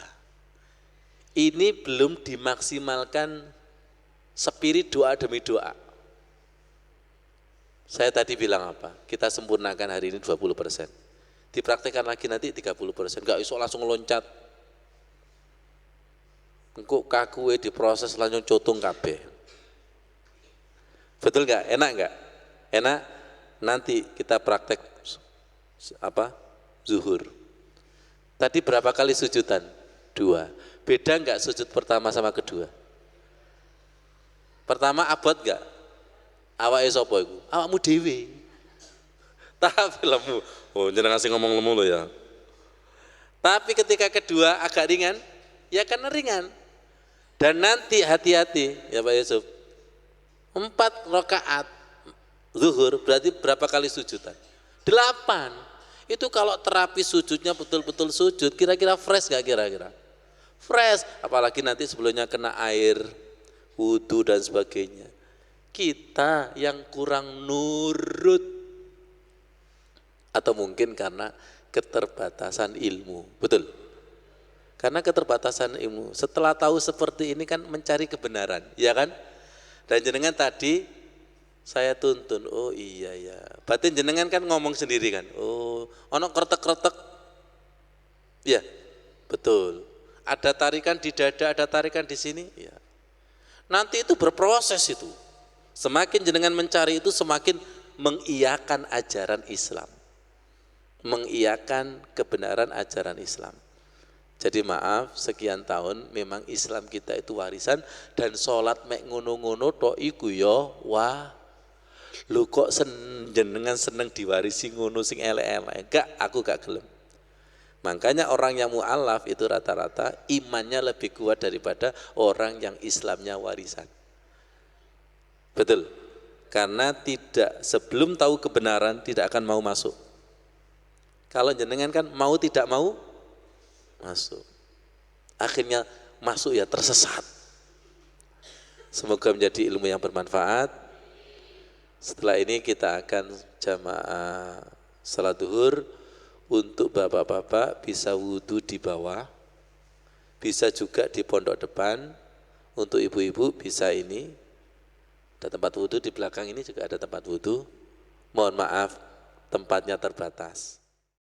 ini belum dimaksimalkan spirit doa demi doa. Saya tadi bilang apa? Kita sempurnakan hari ini 20%. Dipraktikkan lagi nanti 30%. Nggak iso langsung loncat. Engkau kakuwe diproses langsung cotung kabeh. Betul nggak? Enak nggak? Enak. Nanti kita praktek zuhur. Tadi berapa kali sujudan? 2. Beda nggak sujud pertama sama kedua? Pertama abot nggak? Awake sapa iku? Awakmu dhewe. Tapi lemu. Oh, jenengan sing ngomong lemu lo ya. Tapi ketika kedua agak ringan, ya karena ringan. Dan nanti hati-hati ya Pak Yusuf, 4 rakaat zuhur berarti berapa kali sujudan? 8. Itu kalau terapi sujudnya betul-betul sujud, kira-kira fresh gak kira-kira? Fresh, apalagi nanti sebelumnya kena air, wudhu dan sebagainya. Kita yang kurang nurut, atau mungkin karena keterbatasan ilmu, betul? Karena keterbatasan ilmu, setelah tahu seperti ini kan mencari kebenaran, ya kan? Dan jenengan tadi saya tuntun, oh iya ya. Batin jenengan kan ngomong sendiri kan, oh ono kretek-kretek, ya betul. Ada tarikan di dada, ada tarikan di sini, ya. Nanti itu berproses itu. Semakin jenengan mencari itu semakin mengiyakan ajaran Islam, mengiyakan kebenaran ajaran Islam. Jadi maaf, sekian tahun memang Islam kita itu warisan dan sholat mek ngono-ngono tok iku ya wah. Lu kok jenengan seneng diwarisi ngono sing elek-elek? Enggak, aku gak gelem. Makanya orang yang mu'alaf itu rata-rata imannya lebih kuat daripada orang yang Islamnya warisan. Betul. Karena sebelum tahu kebenaran tidak akan mau masuk. Kalau jenengan kan mau tidak mau masuk. akhirnya masuk ya tersesat. Semoga menjadi ilmu yang bermanfaat. Setelah ini kita akan jamaah salat zuhur. Untuk bapak-bapak bisa wudhu di bawah, bisa juga di pondok depan. Untuk ibu-ibu bisa ini, ada tempat wudhu di belakang ini juga ada tempat wudhu. Mohon maaf tempatnya terbatas.